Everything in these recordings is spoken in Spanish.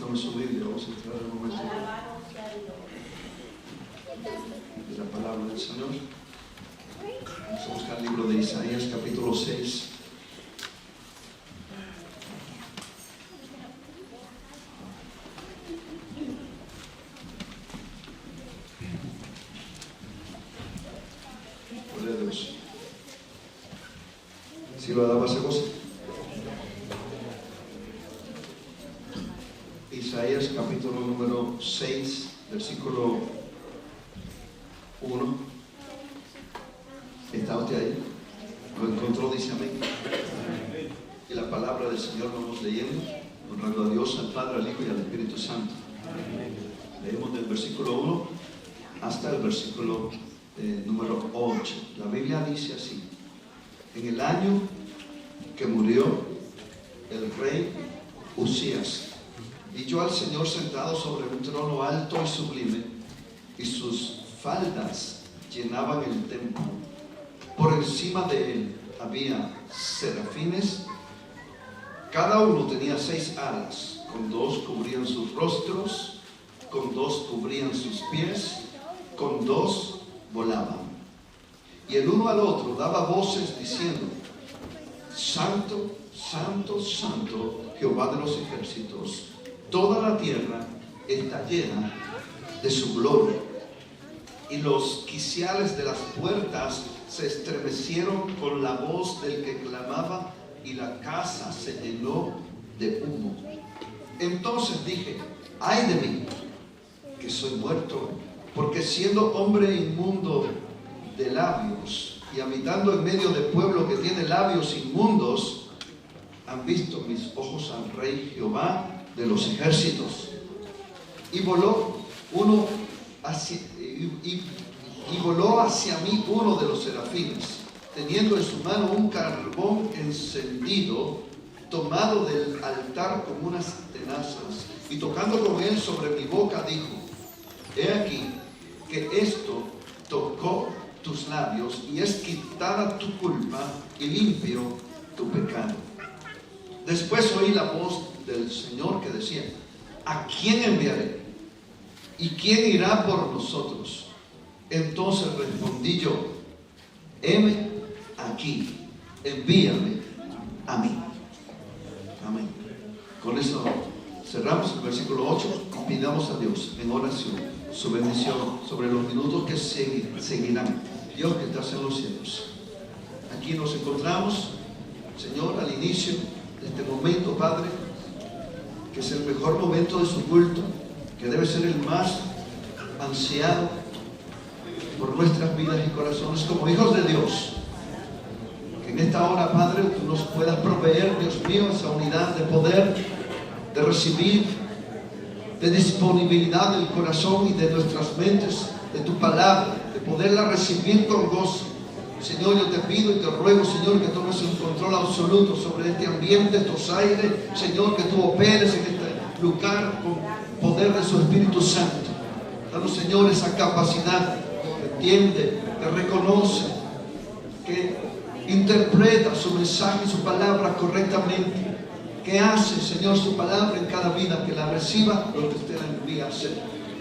Tome su Biblia, vamos a entrar en un momento de la palabra del Señor. Vamos a buscar el libro de Isaías, capítulo 6. Gloria a Dios. ¿Sí lo daba esa cosa? Isaías capítulo número 6, versículo 1. ¿Está usted ahí? ¿Lo encontró? Dice amén. Y la palabra del Señor vamos leyendo, honrando a Dios, al Padre, al Hijo y al Espíritu Santo. Leemos del versículo 1 hasta el versículo número 8. La Biblia dice así: en el año que murió el rey Usías, vi yo al Señor sentado sobre un trono alto y sublime, y sus faldas llenaban el templo. Por encima de él había serafines, cada uno tenía 6 alas, con 2 cubrían sus rostros, con 2 cubrían sus pies, con 2 volaban. Y el uno al otro daba voces diciendo: Santo, Santo, Santo, Jehová de los ejércitos, toda la tierra está llena de su gloria. Y los quiciales de las puertas se estremecieron con la voz del que clamaba, y la casa se llenó de humo. Entonces dije: ay de mí, que soy muerto, porque siendo hombre inmundo de labios y habitando en medio de pueblo que tiene labios inmundos, han visto mis ojos al Rey Jehová de los ejércitos. Y voló hacia mí uno de los serafines, teniendo en su mano un carbón encendido, tomado del altar con unas tenazas, y tocando con él sobre mi boca, dijo: he aquí que esto tocó tus labios, y es quitada tu culpa y limpio tu pecado. Después oí la voz del Señor que decía: ¿a quién enviaré? ¿Y quién irá por nosotros? Entonces respondí yo: heme aquí, envíame a mí. Amén. Con eso cerramos el versículo 8 y pidamos a Dios en oración su bendición sobre los minutos que seguirán. Dios que estás en los cielos, aquí nos encontramos, Señor, al inicio de este momento, Padre, que es el mejor momento de su culto, que debe ser el más ansiado por nuestras vidas y corazones como hijos de Dios. Que en esta hora, Padre, tú nos puedas proveer, Dios mío, esa unidad de poder, de recibir, de disponibilidad del corazón y de nuestras mentes, de tu palabra, de poderla recibir con gozo. Señor, yo te pido y te ruego, Señor, que tomes un control absoluto sobre este ambiente, estos aires. Señor, que tú operes en este lugar con poder de su Espíritu Santo. Danos, Señor, esa capacidad que entiende, que reconoce, que interpreta su mensaje y su palabra correctamente, que hace, Señor, su palabra en cada vida, que la reciba lo que usted la envía a hacer.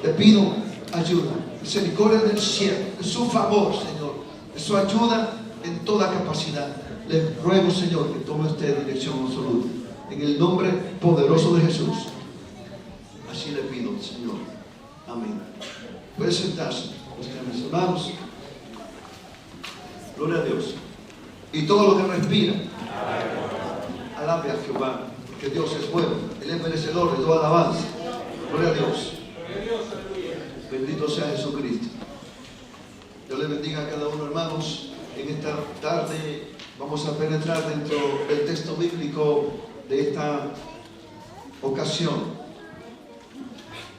Te pido ayuda, misericordia del cielo, de su favor, Señor, de su ayuda en toda capacidad. Le ruego, Señor, que tome usted dirección absoluta, en el nombre poderoso de Jesús. Así le pido, Señor. Amén. Puede sentarse, mis hermanos. Gloria a Dios. Y todo lo que respira, alabe a Jehová, porque Dios es bueno. Él es merecedor de toda alabanza. Gloria a Dios. Bendito sea Jesucristo. Dios le bendiga a cada uno, hermanos. En esta tarde vamos a penetrar dentro del texto bíblico de esta ocasión.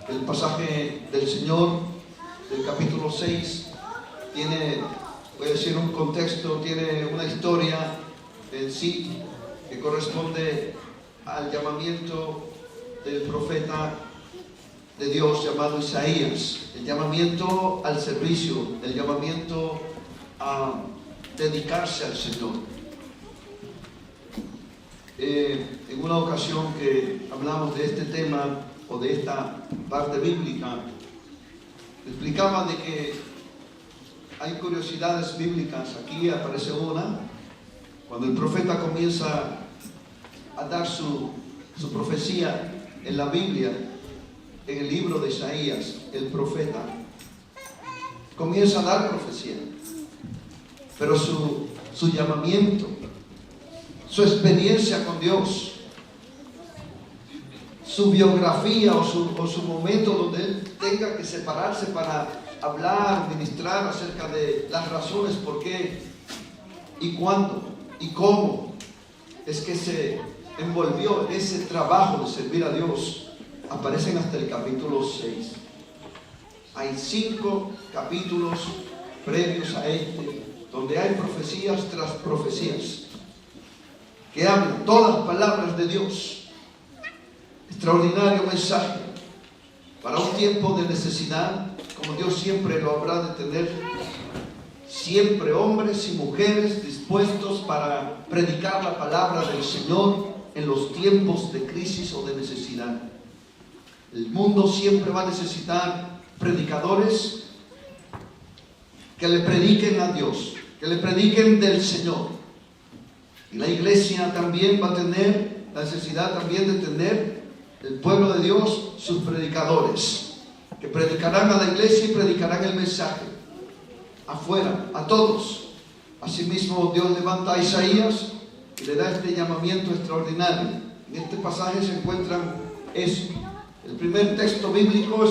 El pasaje del Señor del capítulo 6 tiene, voy a decir, un contexto, tiene una historia en sí que corresponde al llamamiento del profeta de Dios llamado Isaías, el llamamiento al servicio, el llamamiento a dedicarse al Señor. En una ocasión que hablamos de este tema, o de esta parte bíblica, explicaba de que hay curiosidades bíblicas. Aquí aparece una, cuando el profeta comienza a dar su profecía en la Biblia, en el libro de Isaías, el profeta comienza a dar profecía, pero su llamamiento, su experiencia con Dios, su biografía o su momento donde él tenga que separarse para hablar, ministrar acerca de las razones por qué y cuándo y cómo es que se envolvió en ese trabajo de servir a Dios, aparecen hasta el capítulo 6. Hay 5 capítulos previos a este, donde hay profecías tras profecías que hablan todas palabras de Dios. Extraordinario mensaje para un tiempo de necesidad, como Dios siempre lo habrá de tener. Siempre hombres y mujeres dispuestos para predicar la palabra del Señor en los tiempos de crisis o de necesidad. El mundo siempre va a necesitar predicadores que le prediquen a Dios, que le prediquen del Señor. Y la iglesia también va a tener la necesidad también de tener el pueblo de Dios, sus predicadores, que predicarán a la iglesia y predicarán el mensaje afuera, a todos. Asimismo, Dios levanta a Isaías y le da este llamamiento extraordinario. En este pasaje se encuentran eso. El primer texto bíblico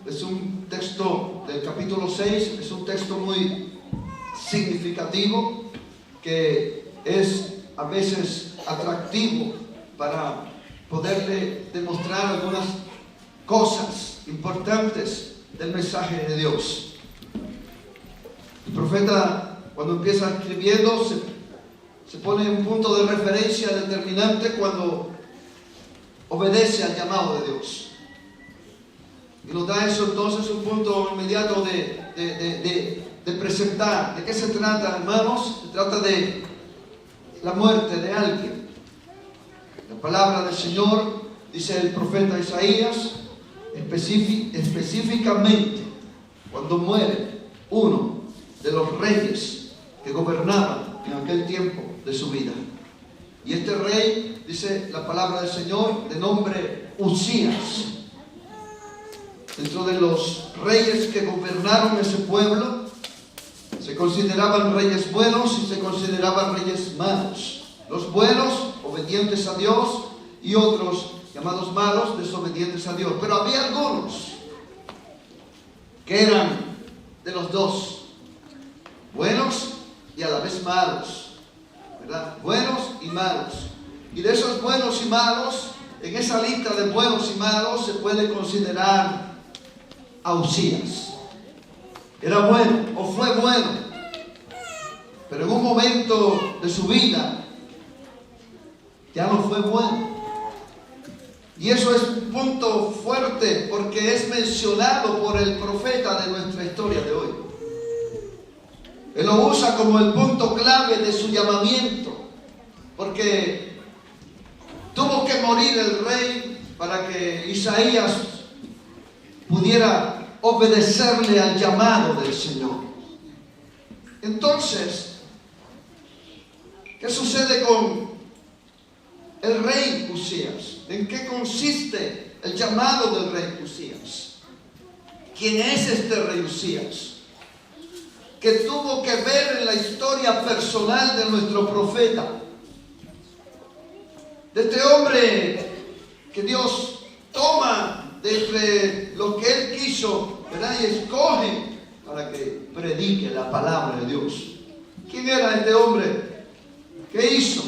es un texto del capítulo 6, es un texto muy significativo, que es a veces atractivo para poderle demostrar algunas cosas importantes del mensaje de Dios. El profeta, cuando empieza escribiendo, se pone un punto de referencia determinante cuando obedece al llamado de Dios. Y nos da eso entonces un punto inmediato de presentar. ¿De qué se trata, hermanos? Se trata de la muerte de alguien. La palabra del Señor, dice el profeta Isaías, específicamente cuando muere uno de los reyes que gobernaban en aquel tiempo de su vida. Y este rey, dice la palabra del Señor, de nombre Uzías. Dentro de los reyes que gobernaron ese pueblo, se consideraban reyes buenos y se consideraban reyes malos. Los buenos, obedientes a Dios, y otros, llamados malos, desobedientes a Dios. Pero había algunos que eran de los dos, buenos y a la vez malos, ¿verdad? Buenos y malos. Y de esos buenos y malos, en esa lista de buenos y malos, se puede considerar a Uzías. Era bueno o fue bueno, pero en un momento de su vida ya no fue bueno. Y eso es un punto fuerte, porque es mencionado por el profeta de nuestra historia de hoy. Él lo usa como el punto clave de su llamamiento, porque tuvo que morir el rey para que Isaías pudiera obedecerle al llamado del Señor. Entonces, ¿qué sucede con el rey Uzías? ¿En qué consiste el llamado del rey Uzías? ¿Quién es este rey Uzías? Que tuvo que ver en la historia personal de nuestro profeta, de este hombre que Dios toma de entre lo que él quiso, ¿verdad? Y escoge para que predique la palabra de Dios. ¿Quién era este hombre? ¿Qué hizo?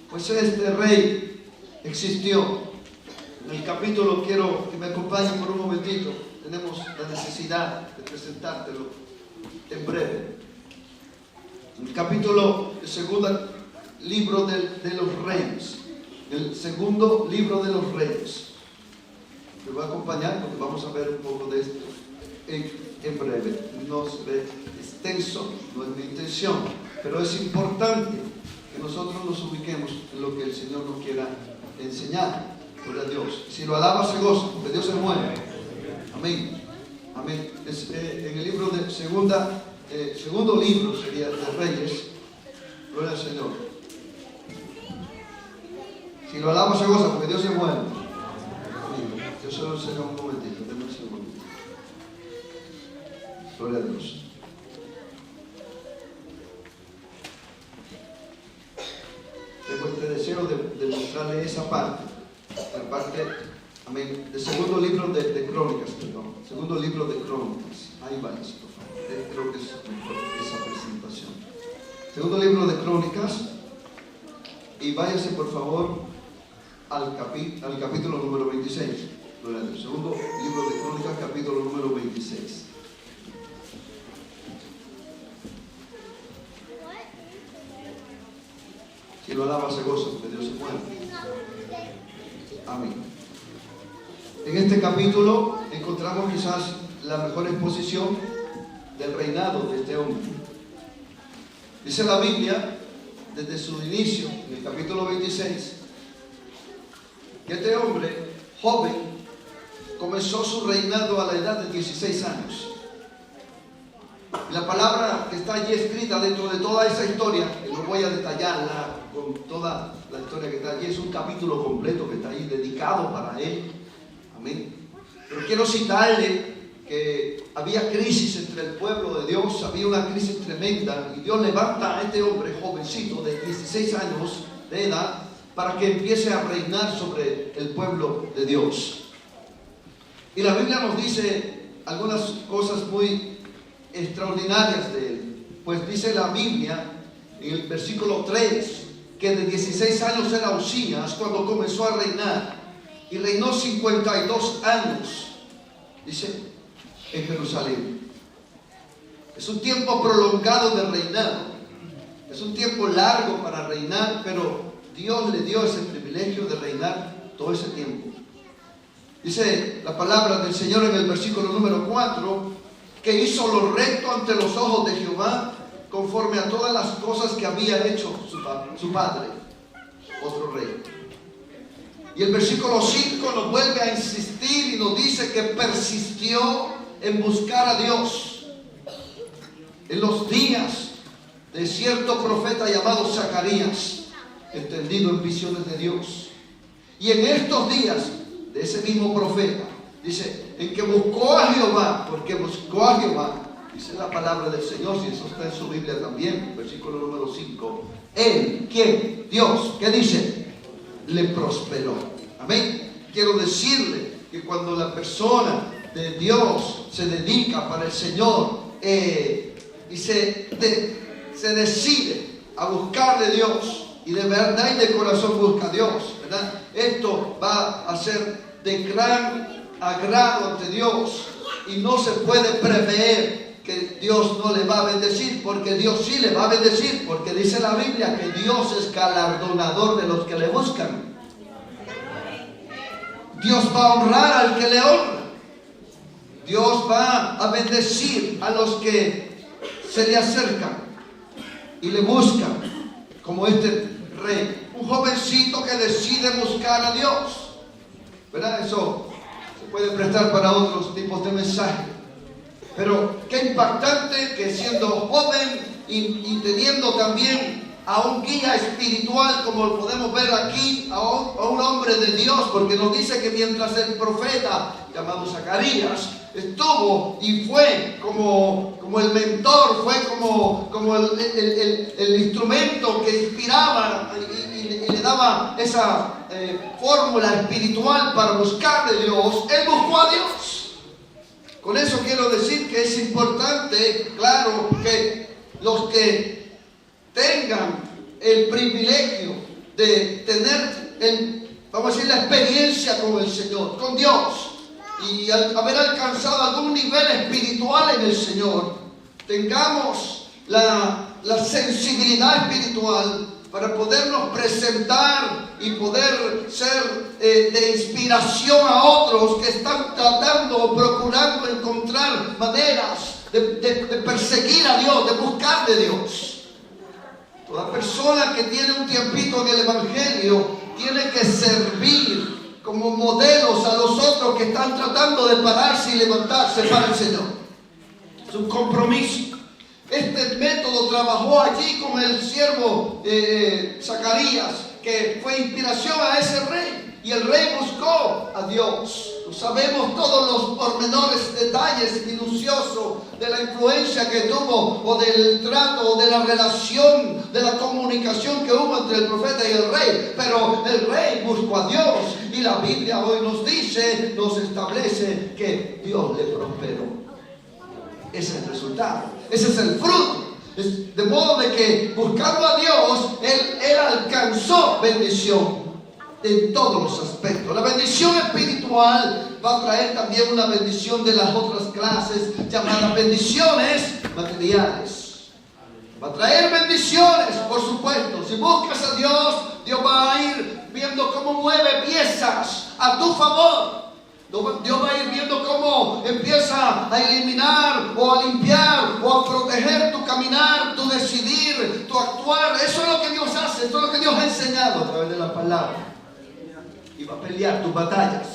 Pues este rey existió. En el capítulo, quiero que me acompañen por un momentito, tenemos la necesidad de presentártelo en breve. El capítulo, el segundo libro de los reyes, el segundo libro de los reyes. Me voy a acompañar porque vamos a ver un poco de esto en breve. No se ve extenso, no es mi intención, pero es importante que nosotros nos ubiquemos en lo que el Señor nos quiera enseñar. Gloria a Dios. Si lo alaba, se goza, porque Dios es bueno. Amén. Amén. En el libro de segundo libro sería de Reyes. Gloria al Señor. Si lo alaba, se goza, porque Dios es bueno. Amén. Yo se lo enseño un momentito. Denme un segundito. Gloria a Dios. Tengo este deseo de mostrarle esa parte, la parte, amén, del segundo libro de Crónicas, perdón, segundo libro de Crónicas. Ahí va eso, por favor. Creo que es mejor esa presentación. Segundo libro de Crónicas, y váyase por favor al capítulo número 26. Gloria a Dios. Segundo libro de Crónicas, capítulo número 26. Si lo alaba, se goza, porque Dios es bueno. Amén. En este capítulo encontramos quizás la mejor exposición del reinado de este hombre. Dice la Biblia, desde su inicio, en el capítulo 26, que este hombre, joven, comenzó su reinado a la edad de 16 años. Y la palabra que está allí escrita dentro de toda esa historia, que no voy a detallarla con toda la historia que está allí, es un capítulo completo que está ahí dedicado para él. Amén. Pero quiero citarle que había crisis entre el pueblo de Dios, había una crisis tremenda, y Dios levanta a este hombre jovencito de 16 años de edad para que empiece a reinar sobre el pueblo de Dios. Y la Biblia nos dice algunas cosas muy extraordinarias de él. Pues dice la Biblia en el versículo 3 que de 16 años era Usías cuando comenzó a reinar, y reinó 52 años, dice, en Jerusalén. Es un tiempo prolongado de reinado, es un tiempo largo para reinar, pero Dios le dio ese privilegio de reinar todo ese tiempo. Dice la palabra del Señor en el versículo número 4, que hizo lo recto ante los ojos de Jehová, conforme a todas las cosas que había hecho su padre, otro rey. Y el versículo 5 nos vuelve a insistir y nos dice que persistió en buscar a Dios en los días de cierto profeta llamado Zacarías, entendido en visiones de Dios. Y en estos días de ese mismo profeta, dice, en que buscó a Jehová, porque buscó a Jehová, dice la palabra del Señor, si eso está en su Biblia también, versículo número 5, Él, ¿quién? Dios, ¿qué dice? Le prosperó. Amén. Quiero decirle que cuando la persona de Dios se dedica para el Señor y se decide a buscar de Dios, y de verdad y de corazón busca a Dios, ¿verdad? Esto va a ser de gran agrado ante Dios, y no se puede prever que Dios no le va a bendecir, porque Dios sí le va a bendecir, porque dice la Biblia que Dios es galardonador de los que le buscan. Dios va a honrar al que le honra. Dios va a bendecir a los que se le acercan y le buscan, como este rey, un jovencito que decide buscar a Dios, ¿verdad? Eso se puede prestar para otros tipos de mensajes, pero qué impactante que siendo joven y teniendo también a un guía espiritual, como podemos ver aquí, a un hombre de Dios, porque nos dice que mientras el profeta llamado Zacarías estuvo y fue como el mentor, fue como el instrumento que inspiraba y le daba esa fórmula espiritual para buscar de Dios, él buscó a Dios. Con eso quiero decir que es importante, claro, que los que tengan el privilegio de tener vamos a decir, la experiencia con el Señor, con Dios, y al haber alcanzado algún nivel espiritual en el Señor, tengamos la sensibilidad espiritual para podernos presentar y poder ser de inspiración a otros que están tratando o procurando encontrar maneras de perseguir a Dios, de buscar de Dios. Toda persona que tiene un tiempito en el Evangelio tiene que servir como como modelos a los otros que están tratando de pararse y levantarse para el Señor. Es un compromiso. Este método trabajó allí con el siervo Zacarías, que fue inspiración a ese rey. Y el rey buscó a Dios. Sabemos todos los pormenores, detalles minuciosos de la influencia que tuvo, o del trato, o de la relación, de la comunicación que hubo entre el profeta y el rey. Pero el rey buscó a Dios, y la Biblia hoy nos dice, nos establece que Dios le prosperó. Ese es el resultado, ese es el fruto. De modo de que buscando a Dios, él alcanzó bendición en todos los aspectos. La bendición espiritual va a traer también una bendición de las otras clases, llamadas bendiciones materiales. Va a traer bendiciones, por supuesto. Si buscas a Dios, Dios va a ir viendo cómo mueve piezas a tu favor. Dios va a ir viendo cómo empieza a eliminar o a limpiar o a proteger tu caminar, tu decidir, tu actuar. Eso es lo que Dios hace, eso es lo que Dios ha enseñado a través de la palabra. Y va a pelear tus batallas.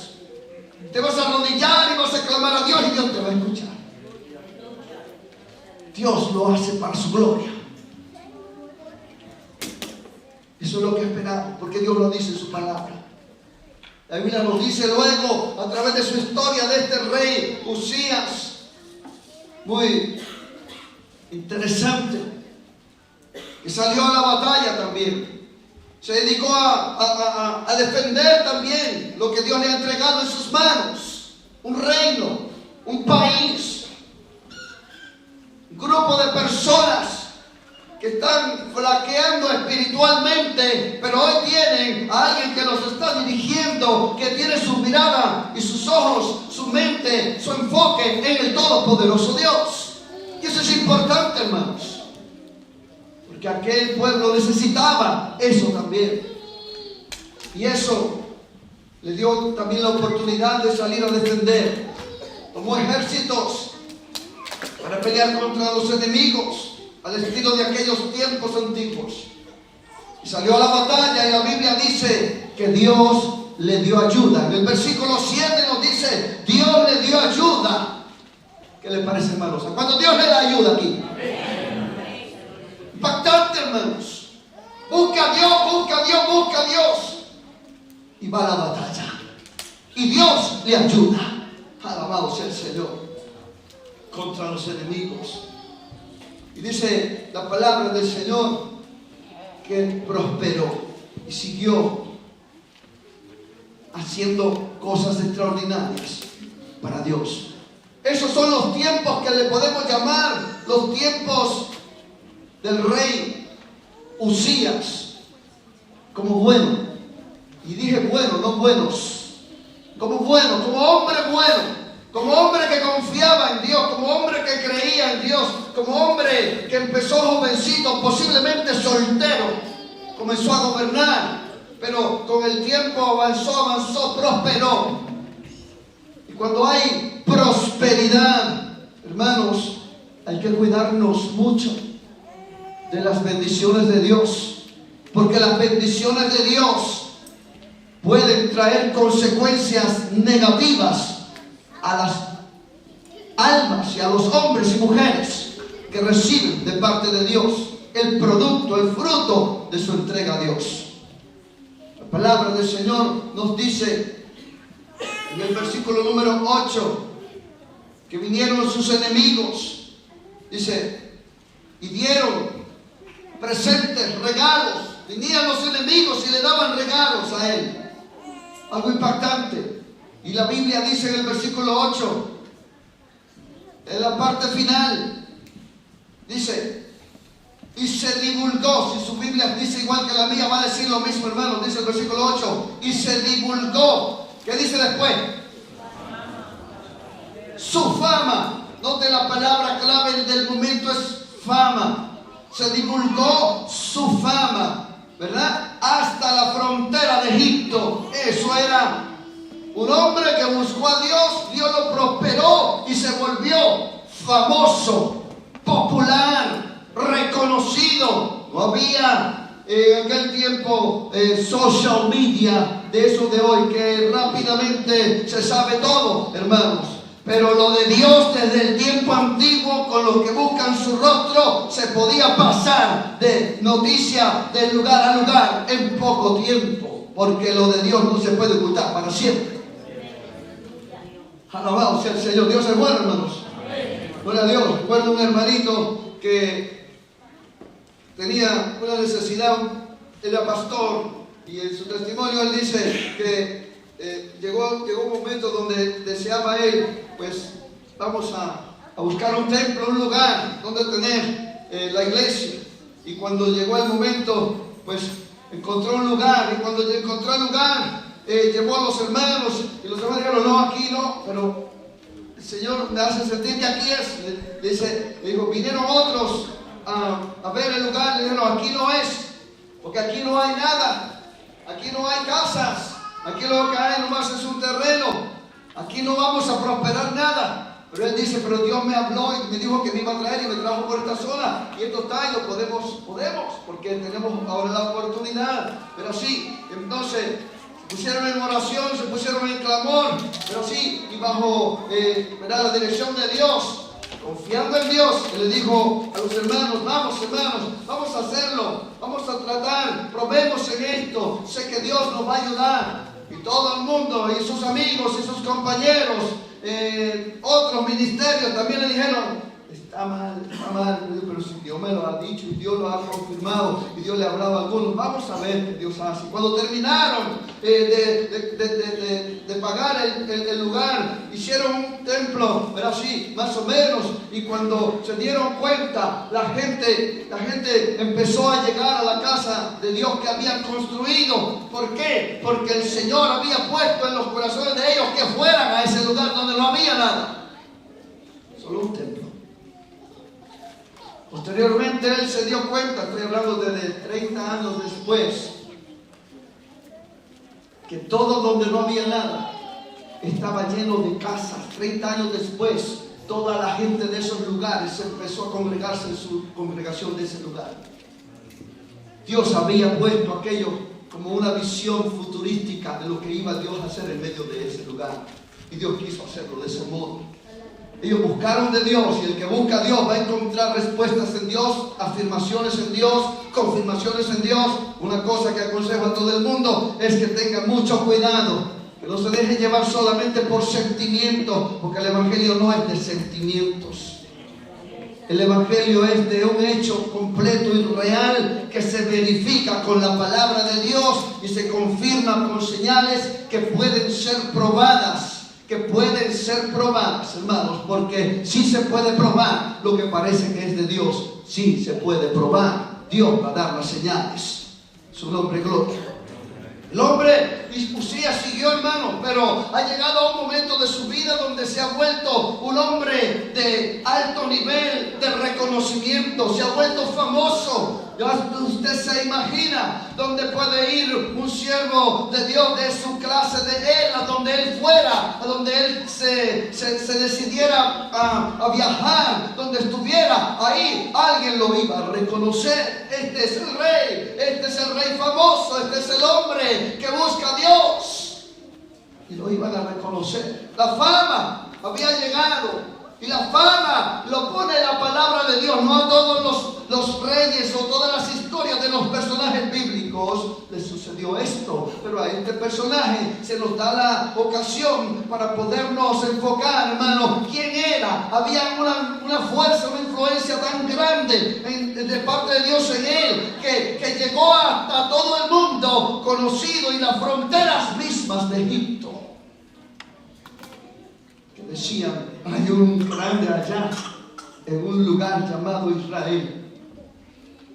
Te vas a arrodillar y vas a clamar a Dios, y Dios te va a escuchar. Dios lo hace para su gloria. Eso es lo que esperamos, porque Dios lo dice en su palabra. La Biblia nos dice luego, a través de su historia, de este rey Uzías, muy interesante, que salió a la batalla también. Se dedicó a defender también lo que Dios le ha entregado en sus manos. Un reino, un país, un grupo de personas que están flaqueando espiritualmente, pero hoy tienen a alguien que los está dirigiendo, que tiene su mirada y sus ojos, su mente, su enfoque en el todopoderoso Dios. Y eso es importante, hermanos. Que aquel pueblo necesitaba eso también. Y eso le dio también la oportunidad de salir a defender. Tomó ejércitos para pelear contra los enemigos, al estilo de aquellos tiempos antiguos. Y salió a la batalla, y la Biblia dice que Dios le dio ayuda. En el versículo 7 nos dice, Dios le dio ayuda. ¿Qué le parece, hermanos? ¿Cuándo Dios le da ayuda aquí? Impactante, hermanos. Busca a Dios, busca a Dios, busca a Dios. Y va a la batalla. Y Dios le ayuda. Alabado sea el Señor. Contra los enemigos. Y dice la palabra del Señor que prosperó y siguió haciendo cosas extraordinarias para Dios. Esos son los tiempos que le podemos llamar los tiempos del rey Uzías, como bueno. Y dije bueno, no buenos. Como bueno, como hombre bueno, como hombre que confiaba en Dios, como hombre que creía en Dios, como hombre que empezó jovencito, posiblemente soltero, comenzó a gobernar, pero con el tiempo avanzó, prosperó. Y cuando hay prosperidad, hermanos, hay que cuidarnos mucho de las bendiciones de Dios, porque las bendiciones de Dios pueden traer consecuencias negativas a las almas y a los hombres y mujeres que reciben de parte de Dios el producto, el fruto de su entrega a Dios. La palabra del Señor nos dice en el versículo número 8 que vinieron sus enemigos, dice, y dieron presentes, regalos. Venían los enemigos y le daban regalos a él. Algo impactante. Y la Biblia dice en el versículo 8, en la parte final, dice, y se divulgó. Si su Biblia dice igual que la mía, va a decir lo mismo, hermano. Dice el versículo 8, y se divulgó. ¿Qué dice después? Su fama. Note la palabra clave del momento es fama. Se divulgó su fama, ¿verdad? Hasta la frontera de Egipto. Eso era un hombre que buscó a Dios. Dios lo prosperó y se volvió famoso, popular, reconocido. No había en aquel tiempo social media, de eso de hoy, que rápidamente se sabe todo, hermanos. Pero lo de Dios desde el tiempo antiguo, con los que buscan su rostro, se podía pasar de noticia de lugar a lugar en poco tiempo, porque lo de Dios no se puede ocultar para siempre. Alabado sea el Señor. Dios es bueno, hermanos. Gloria a Dios. Recuerdo un hermanito que tenía una necesidad, era pastor, y en su testimonio él dice que llegó un momento donde deseaba él, pues vamos a buscar un templo, un lugar donde tener la iglesia. Y cuando llegó el momento, pues encontró un lugar, y cuando encontró el lugar, llevó a los hermanos, y los hermanos dijeron, no, aquí no, pero el Señor me hace sentir que aquí es. Le dijo, vinieron otros a ver el lugar, le dijeron, aquí no es, porque aquí no hay nada, aquí no hay casas, aquí lo que hay nomás es un terreno, aquí no vamos a prosperar nada. Pero él dice, pero Dios me habló y me dijo que me iba a traer y me trajo por esta zona, y esto está y lo podemos, porque tenemos ahora la oportunidad. Pero sí, entonces se pusieron en oración, se pusieron en clamor, pero sí, y bajo la dirección de Dios, confiando en Dios, Él le dijo a los hermanos, vamos a hacerlo, vamos a tratar, probemos en esto, sé que Dios nos va a ayudar. Y todo el mundo, y sus amigos, y sus compañeros, otros ministerios también le dijeron, está mal, pero si Dios me lo ha dicho y Dios lo ha confirmado y Dios le ha hablado a algunos, vamos a ver qué Dios hace. Cuando terminaron de pagar el lugar, hicieron un templo, pero así, más o menos, y cuando se dieron cuenta, la gente empezó a llegar a la casa de Dios que habían construido. ¿Por qué? Porque el Señor había puesto en los corazones de ellos que fueran a ese lugar donde no había nada, solo un templo. Posteriormente él se dio cuenta, estoy hablando de 30 años después, que todo donde no había nada estaba lleno de casas. 30 años después, toda la gente de esos lugares empezó a congregarse en su congregación de ese lugar. Dios había puesto aquello como una visión futurística de lo que iba Dios a hacer en medio de ese lugar. Y Dios quiso hacerlo de ese modo. Ellos buscaron de Dios, y el que busca a Dios va a encontrar respuestas en Dios, afirmaciones en Dios, confirmaciones en Dios. Una cosa que aconsejo a todo el mundo es que tengan mucho cuidado, que no se dejen llevar solamente por sentimientos, porque el Evangelio no es de sentimientos. El Evangelio es de un hecho completo y real que se verifica con la palabra de Dios y se confirma con señales que pueden ser probadas. Hermanos, porque sí se puede probar lo que parece que es de Dios. Sí se puede probar. Dios va a dar las señales. Su nombre, gloria. El hombre Usías siguió, hermano, pero ha llegado a un momento de su vida donde se ha vuelto un hombre de alto nivel de reconocimiento, se ha vuelto famoso. Usted se imagina dónde puede ir un siervo de Dios de su clase, de él, a donde él fuera, a donde él se decidiera a viajar, donde estuviera, ahí alguien lo iba a reconocer. Este es el rey famoso, este es el hombre que busca a Dios. Y lo iban a reconocer. La fama había llegado. Y la fama lo pone la palabra de Dios. No a todos los reyes o todas las historias de los personajes bíblicos les sucedió esto. Pero a este personaje se nos da la ocasión para podernos enfocar, hermano, quién era. Había una fuerza, una influencia tan grande de parte de Dios en él que llegó hasta todo el mundo conocido y las fronteras mismas de Egipto. Decían, hay un grande allá en un lugar llamado Israel,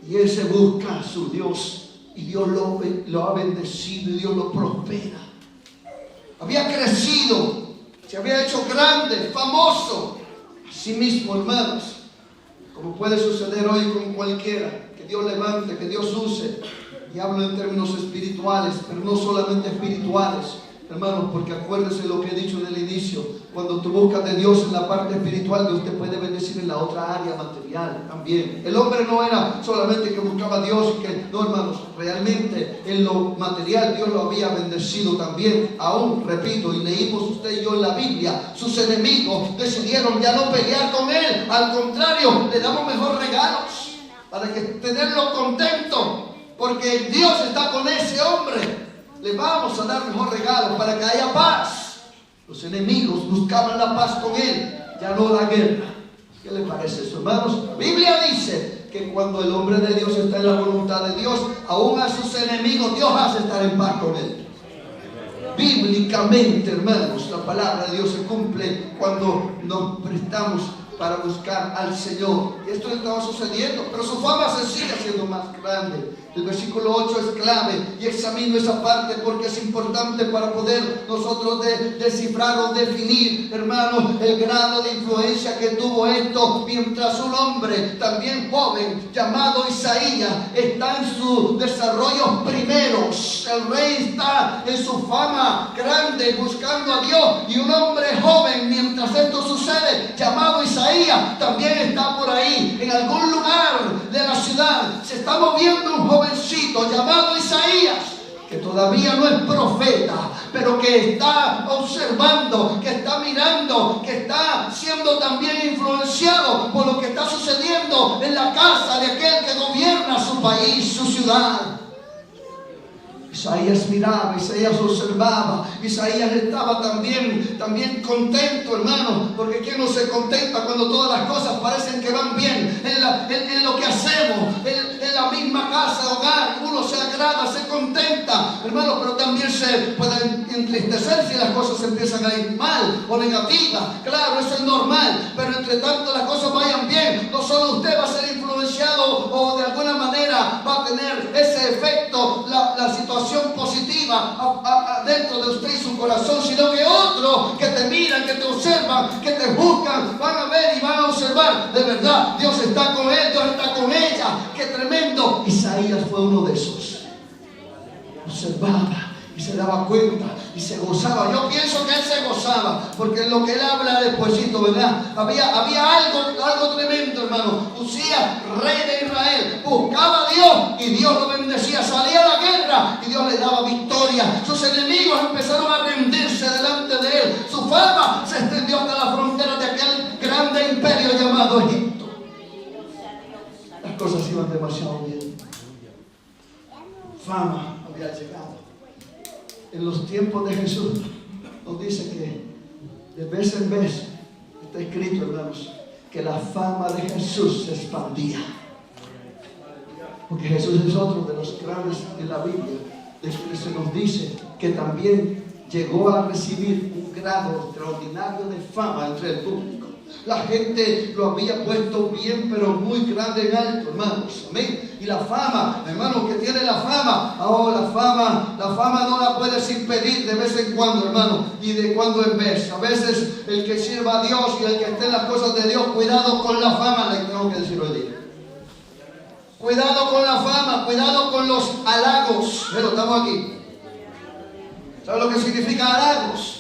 y ese busca a su Dios, y Dios lo ha bendecido, y Dios lo prospera. Había crecido, se había hecho grande, famoso. Así mismo, hermanos, como puede suceder hoy con cualquiera, que Dios levante, que Dios use, y hablo en términos espirituales, pero no solamente espirituales, Hermanos, porque acuérdese lo que he dicho en el inicio. Cuando tú buscas de Dios en la parte espiritual, Dios te puede bendecir en la otra área material también. El hombre no era solamente que buscaba a Dios, no, hermanos, realmente en lo material Dios lo había bendecido también. Aún, repito, y leímos usted y yo en la Biblia, sus enemigos decidieron ya no pelear con él. Al contrario, le damos mejor regalos para que tenerlo contento, porque Dios está con ese hombre. Le vamos a dar mejor regalo para que haya paz. Los enemigos buscaban la paz con él, ya no la guerra. ¿Qué le parece eso, hermanos? La Biblia dice que cuando el hombre de Dios está en la voluntad de Dios, aún a sus enemigos Dios hace estar en paz con él. Bíblicamente, hermanos, la palabra de Dios se cumple cuando nos prestamos para buscar al Señor. Y esto estaba sucediendo, pero su fama se sigue haciendo más grande. El versículo 8 es clave, y examino esa parte porque es importante para poder nosotros descifrar o definir, hermanos, el grado de influencia que tuvo esto, mientras un hombre también joven llamado Isaías está en sus desarrollos primeros. El rey está en su fama grande buscando a Dios, y un hombre joven, mientras esto sucede, llamado Isaías, también está por ahí en algún lugar de la ciudad. Se está moviendo un jovencito llamado Isaías, que todavía no es profeta, pero que está observando, que está mirando, que está siendo también influenciado por lo que está sucediendo en la casa de aquel que gobierna su país, su ciudad. Isaías miraba, Isaías observaba, Isaías estaba también contento, hermano, porque ¿quién no se contenta cuando todas las cosas parecen que van bien? En lo que hacemos, en la misma casa, hogar, uno se agrada, se contenta, hermano, pero también se puede entristecer si las cosas empiezan a ir mal o negativas. Claro, eso es normal, pero entre tanto las cosas vayan bien, no solo usted va a ser influenciado o de alguna manera va a tener ese efecto, la situación positiva dentro de usted y su corazón, sino que otros que te miran, que te observan, que te buscan, van a ver y van a observar, de verdad, Dios está con él, Dios está con ella. ¡Qué tremendo! Isaías fue uno de esos. Observaba y se daba cuenta y se gozaba. Yo pienso que él se gozaba, porque en lo que él habla despuesito, ¿verdad? Había algo tremendo, hermano. Usías, rey de Israel, buscaba a Dios y Dios lo bendecía. Salía a la guerra y Dios le daba victoria. Sus enemigos empezaron a rendirse delante de él. Su fama se extendió hasta las fronteras de aquel grande imperio llamado Egipto. Las cosas iban demasiado bien. Fama había llegado. En los tiempos de Jesús nos dice que de vez en vez está escrito, hermanos, que la fama de Jesús se expandía, porque Jesús es otro de los grandes de la Biblia, de que se nos dice que también llegó a recibir un grado extraordinario de fama entre el público. La gente lo había puesto bien, pero muy grande en alto, hermanos. Amén. Y la fama, hermanos, que tiene la fama. La fama no la puedes impedir de vez en cuando, hermano, y de cuando en vez. A veces el que sirva a Dios y el que esté en las cosas de Dios, cuidado con la fama, le tengo que decir hoy día. Cuidado con la fama, cuidado con los halagos. Pero estamos aquí. ¿Sabes lo que significa halagos?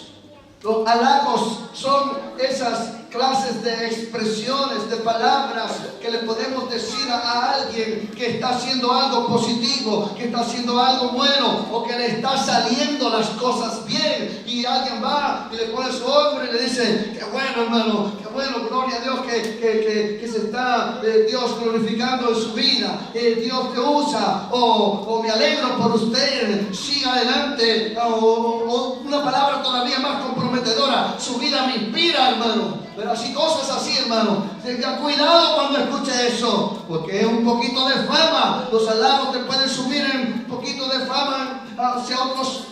Los halagos son esas clases de expresiones, de palabras que le podemos decir a alguien que está haciendo algo positivo, que está haciendo algo bueno, o que le está saliendo las cosas bien, y alguien va y le pone su hombro y le dice: qué bueno, hermano, qué bueno, gloria a Dios que se está Dios glorificando en su vida, Dios te usa, o me alegro por usted, siga adelante, o una palabra todavía más comprometedora: su vida me inspira, hermano. Pero así, cosas así, hermano. Tenga cuidado cuando escuche eso, porque es un poquito de fama. Los halagos te pueden subir en un poquito de fama hacia otros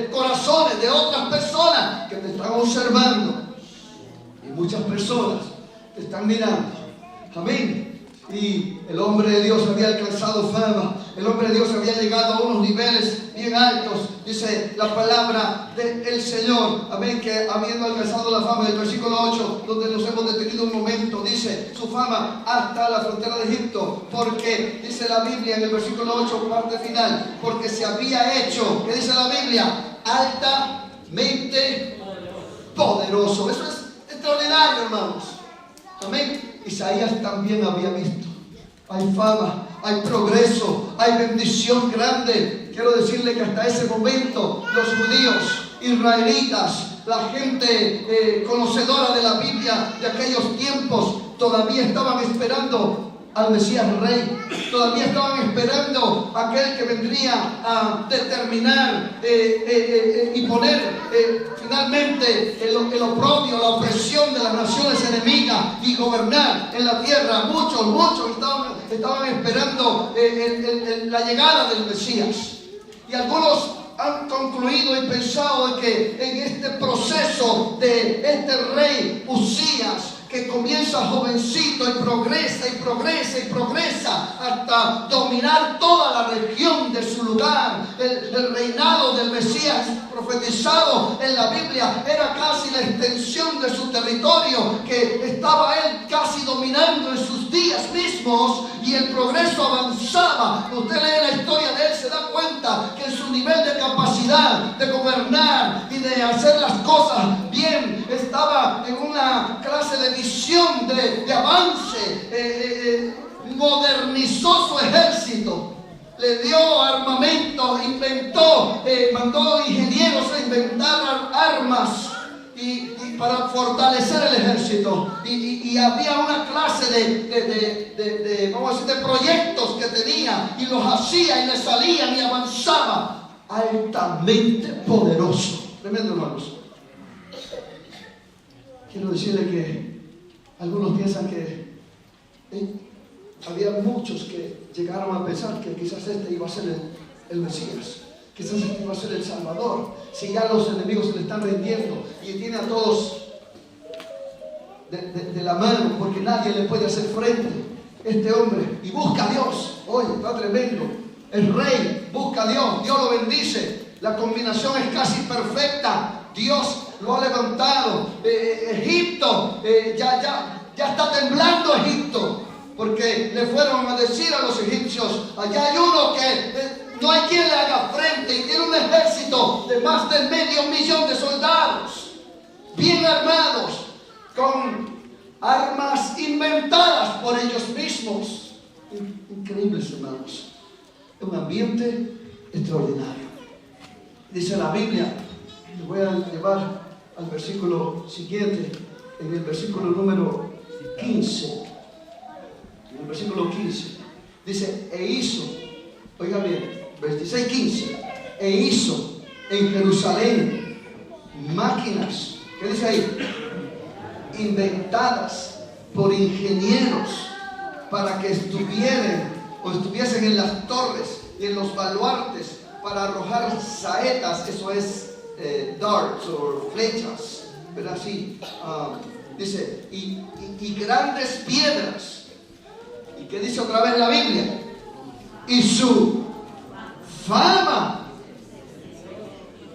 corazones de otras personas que te están observando. Y muchas personas te están mirando. Amén. Y el hombre de Dios había alcanzado fama. El hombre de Dios había llegado a unos niveles bien altos. Dice la palabra del Señor, amén, que habiendo alcanzado la fama, el versículo 8, donde nos hemos detenido un momento, dice su fama hasta la frontera de Egipto, porque dice la Biblia en el versículo 8, parte final, porque se había hecho, ¿qué dice la Biblia? Alta extremadamente poderoso. Eso es extraordinario, hermanos. Amén. Isaías también había visto. Hay fama, hay progreso, hay bendición grande. Quiero decirle que hasta ese momento los judíos, israelitas, la gente conocedora de la Biblia de aquellos tiempos, todavía estaban esperando al Mesías Rey. Todavía estaban esperando a aquel que vendría a determinar y poner finalmente el oprobio, la opresión de las naciones enemigas y gobernar en la tierra. Muchos estaban esperando la llegada del Mesías. Y algunos han concluido y pensado que en este proceso de este rey Usías, que comienza jovencito y progresa hasta dominar toda la región de su lugar, el reinado del Mesías profetizado en la Biblia era casi la extensión de su territorio, que estaba él casi dominando en sus días mismos, y el progreso avanzaba. Usted lee la historia de él, se da cuenta que en su nivel de capacidad de gobernar y de hacer las cosas bien, estaba en una clase de visión de avance. Modernizó su ejército, le dio armamento, mandó ingenieros a inventar armas y para fortalecer el ejército, y había una clase de proyectos que tenía, y los hacía y le salían y avanzaba. Altamente poderoso. Tremendo, hermanos. Quiero decirle que algunos piensan que había muchos que llegaron a pensar que quizás este iba a ser el Mesías, quizás este iba a ser el Salvador. Si ya los enemigos se le están rindiendo y tiene a todos de la mano, porque nadie le puede hacer frente. Este hombre, y busca a Dios. Oye, está tremendo. El rey busca a Dios, Dios lo bendice. La combinación es casi perfecta. Dios lo ha levantado. Egipto, ya está temblando Egipto, porque le fueron a decir a los egipcios: allá hay uno que no hay quien le haga frente, y tiene un ejército de más de 500,000 de soldados, bien armados, con armas inventadas por ellos mismos. Increíbles, hermanos. Un ambiente extraordinario. Dice la Biblia, le voy a llevar al versículo siguiente, en el versículo número 15. En el versículo 15 dice: e hizo, oiga bien, 26:15, e hizo en Jerusalén máquinas, ¿qué dice ahí? Inventadas por ingenieros, para que estuviesen en las torres y en los baluartes para arrojar saetas, eso es darts o flechas, pero así, dice, y grandes piedras. ¿Y qué dice otra vez la Biblia? Y su fama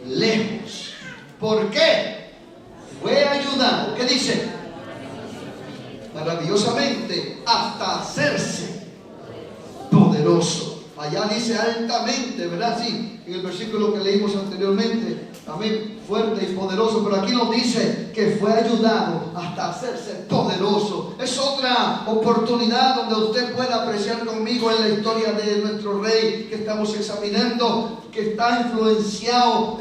lejos. ¿Por qué? Fue ayudado, ¿qué dice? Maravillosamente, hasta hacerse poderoso. Allá dice altamente, ¿verdad? Sí, en el versículo que leímos anteriormente. Amén, fuerte y poderoso. Pero aquí nos dice que fue ayudado hasta hacerse poderoso. Es otra oportunidad donde usted pueda apreciar conmigo en la historia de nuestro rey que estamos examinando, que está influenciado,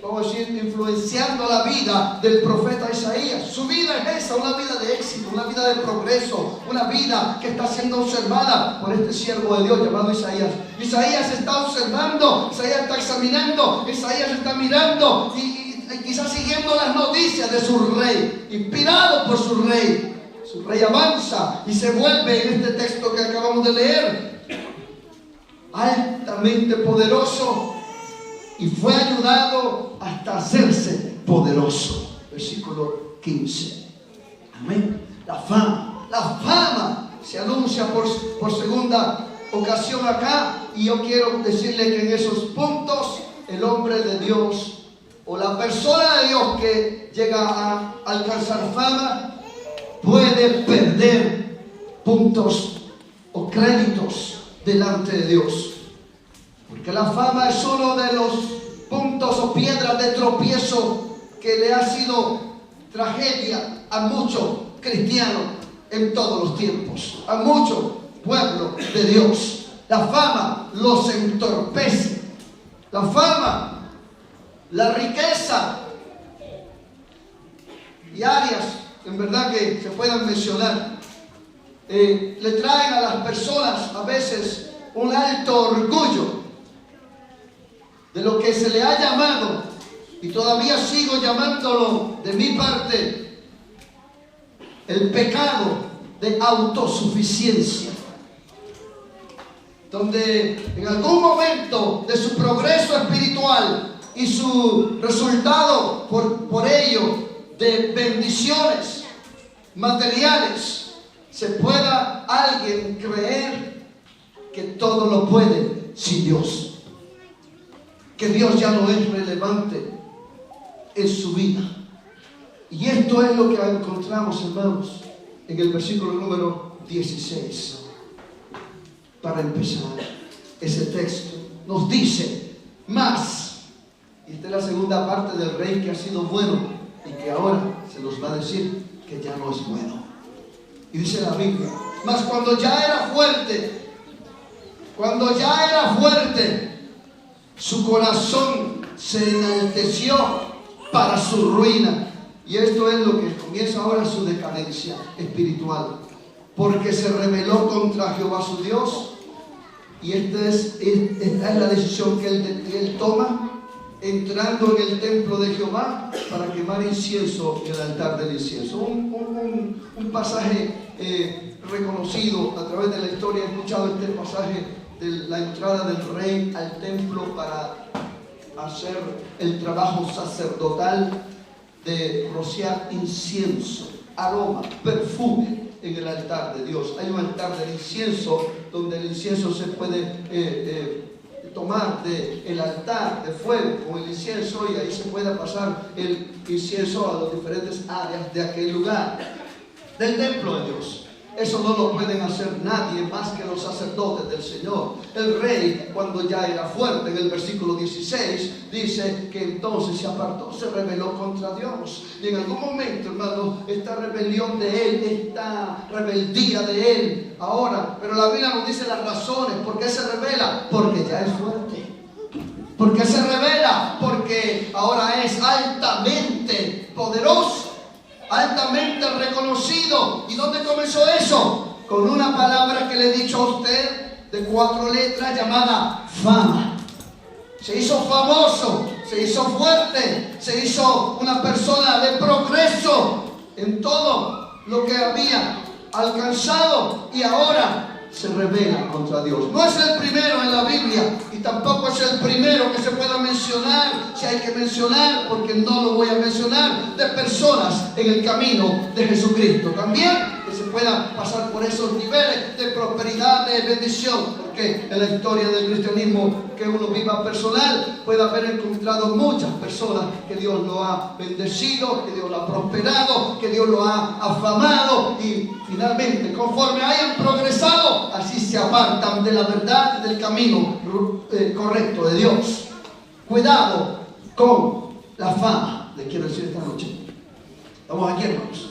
vamos a decir, influenciando la vida del profeta Isaías. Su vida es esa, una vida de éxito, una vida de progreso, una vida que está siendo observada por este siervo de Dios llamado Isaías. Isaías está observando, Isaías está examinando, Isaías está mirando y quizás siguiendo las noticias de su rey, inspirado por su rey. Su rey avanza y se vuelve, en este texto que acabamos de leer, altamente poderoso, y fue ayudado hasta hacerse poderoso. Versículo 15. Amén. La fama se anuncia por segunda ocasión acá, y yo quiero decirle que en esos puntos el hombre de Dios o la persona de Dios que llega a alcanzar fama puede perder puntos o créditos delante de Dios, porque la fama es uno de los puntos o piedras de tropiezo que le ha sido tragedia a muchos cristianos en todos los tiempos, a mucho pueblo de Dios. La fama los entorpece. La fama, la riqueza y áreas en verdad que se puedan mencionar, le traen a las personas a veces un alto orgullo de lo que se le ha llamado, y todavía sigo llamándolo de mi parte, el pecado de autosuficiencia, donde en algún momento de su progreso espiritual y su resultado por ello de bendiciones materiales, se pueda alguien creer que todo lo puede sin Dios, que Dios ya no es relevante en su vida. Y esto es lo que encontramos, hermanos, en el versículo número 16. Para empezar, ese texto nos dice más, y esta es la segunda parte del rey que ha sido bueno y que ahora se nos va a decir que ya no es bueno. Y dice la Biblia: mas cuando ya era fuerte, su corazón se enalteció para su ruina. Y esto es lo que comienza ahora su decadencia espiritual, porque se rebeló contra Jehová su Dios. Y esta es la decisión que él toma, entrando en el templo de Jehová para quemar incienso en el altar del incienso. Un pasaje reconocido a través de la historia. He escuchado este pasaje de la entrada del rey al templo para hacer el trabajo sacerdotal de rociar incienso, aroma, perfume en el altar de Dios. Hay un altar del incienso donde el incienso se puede tomar del altar de fuego con el incienso, y ahí se puede pasar el incienso a las diferentes áreas de aquel lugar del templo de Dios. Eso no lo pueden hacer nadie más que los sacerdotes del Señor. El rey, cuando ya era fuerte, en el versículo 16, dice que entonces se apartó, se rebeló contra Dios. Y en algún momento, hermano, esta rebelión de él, esta rebeldía de él, ahora, pero la Biblia nos dice las razones. ¿Por qué se rebela? Porque ya es fuerte. ¿Por qué se rebela? Porque ahora es altamente poderoso, altamente reconocido. ¿Y dónde comenzó eso? Con una palabra que le he dicho a usted, de 4 letras, llamada fama. Se hizo famoso, se hizo fuerte, se hizo una persona de progreso en todo lo que había alcanzado, y ahora se rebela contra Dios. No es el primero en la Biblia, y tampoco es el primero que se pueda mencionar, si hay que mencionar, porque no lo voy a mencionar, de personas en el camino de Jesucristo. También que se pueda pasar por esos niveles de prosperidad, de bendición, porque en la historia del cristianismo que uno viva personal, puede haber encontrado muchas personas que Dios lo ha bendecido, que Dios lo ha prosperado, que Dios lo ha afamado, y finalmente, conforme hayan progresado, así se apartan de la verdad y del camino correcto de Dios. Cuidado con la fama, le quiero decir esta noche. Estamos aquí, hermanos.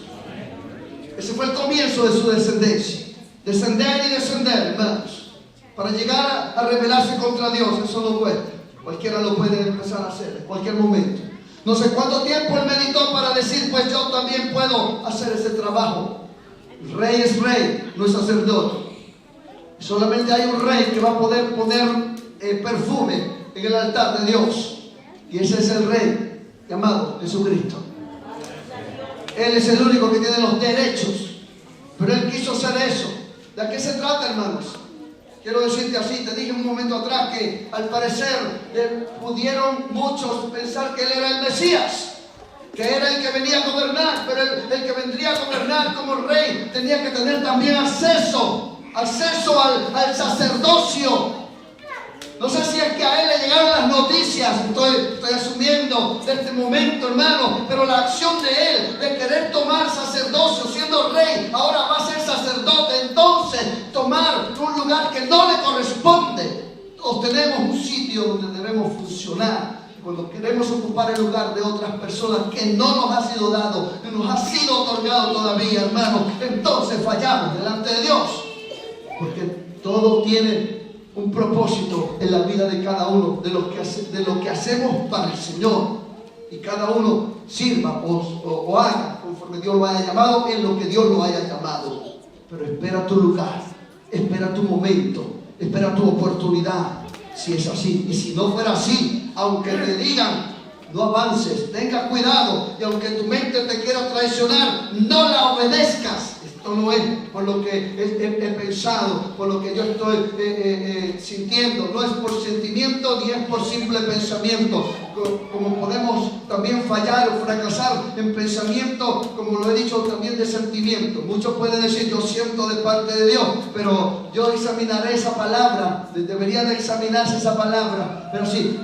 Ese fue el comienzo de su descendencia. Descender y descender, hermanos, para llegar a rebelarse contra Dios. Eso no cuesta. Cualquiera lo puede empezar a hacer en cualquier momento. No sé cuánto tiempo él meditó para decir: pues yo también puedo hacer ese trabajo. El rey es rey, no es sacerdote. Solamente hay un rey que va a poder poner perfume en el altar de Dios, y ese es el rey llamado Jesucristo. Él es el único que tiene los derechos, pero él quiso hacer eso. ¿De qué se trata, hermanos? Quiero decirte así, te dije un momento atrás que al parecer pudieron muchos pensar que él era el Mesías, que era el que venía a gobernar, pero el que vendría a gobernar como rey tenía que tener también acceso al sacerdocio. No sé si es que a él le llegaron las noticias, estoy asumiendo de este momento, hermano, pero la acción de él de querer tomar sacerdocio siendo rey, ahora va a ser sacerdote, entonces tomar un lugar que no le corresponde. Todos tenemos un sitio donde debemos funcionar. cuando queremos ocupar el lugar de otras personas que no nos ha sido dado, que nos ha sido otorgado todavía, hermano, entonces fallamos delante de Dios. Porque todo tiene un propósito en la vida de cada uno, de lo que hacemos para el Señor. Y cada uno sirva o haga conforme Dios lo haya llamado, en lo que Dios lo haya llamado. Pero espera tu lugar, espera tu momento, espera tu oportunidad, si es así. Y si no fuera así, aunque te digan no avances, tenga cuidado, y aunque tu mente te quiera traicionar, no la obedezcas. Esto no es por lo que he pensado, por lo que yo estoy sintiendo, no es por sentimiento ni es por simple pensamiento. Como podemos también fallar o fracasar en pensamiento, como lo he dicho, también de sentimiento. Muchos pueden decir yo siento de parte de Dios, pero yo examinaré esa palabra, debería de examinarse esa palabra. Pero sí,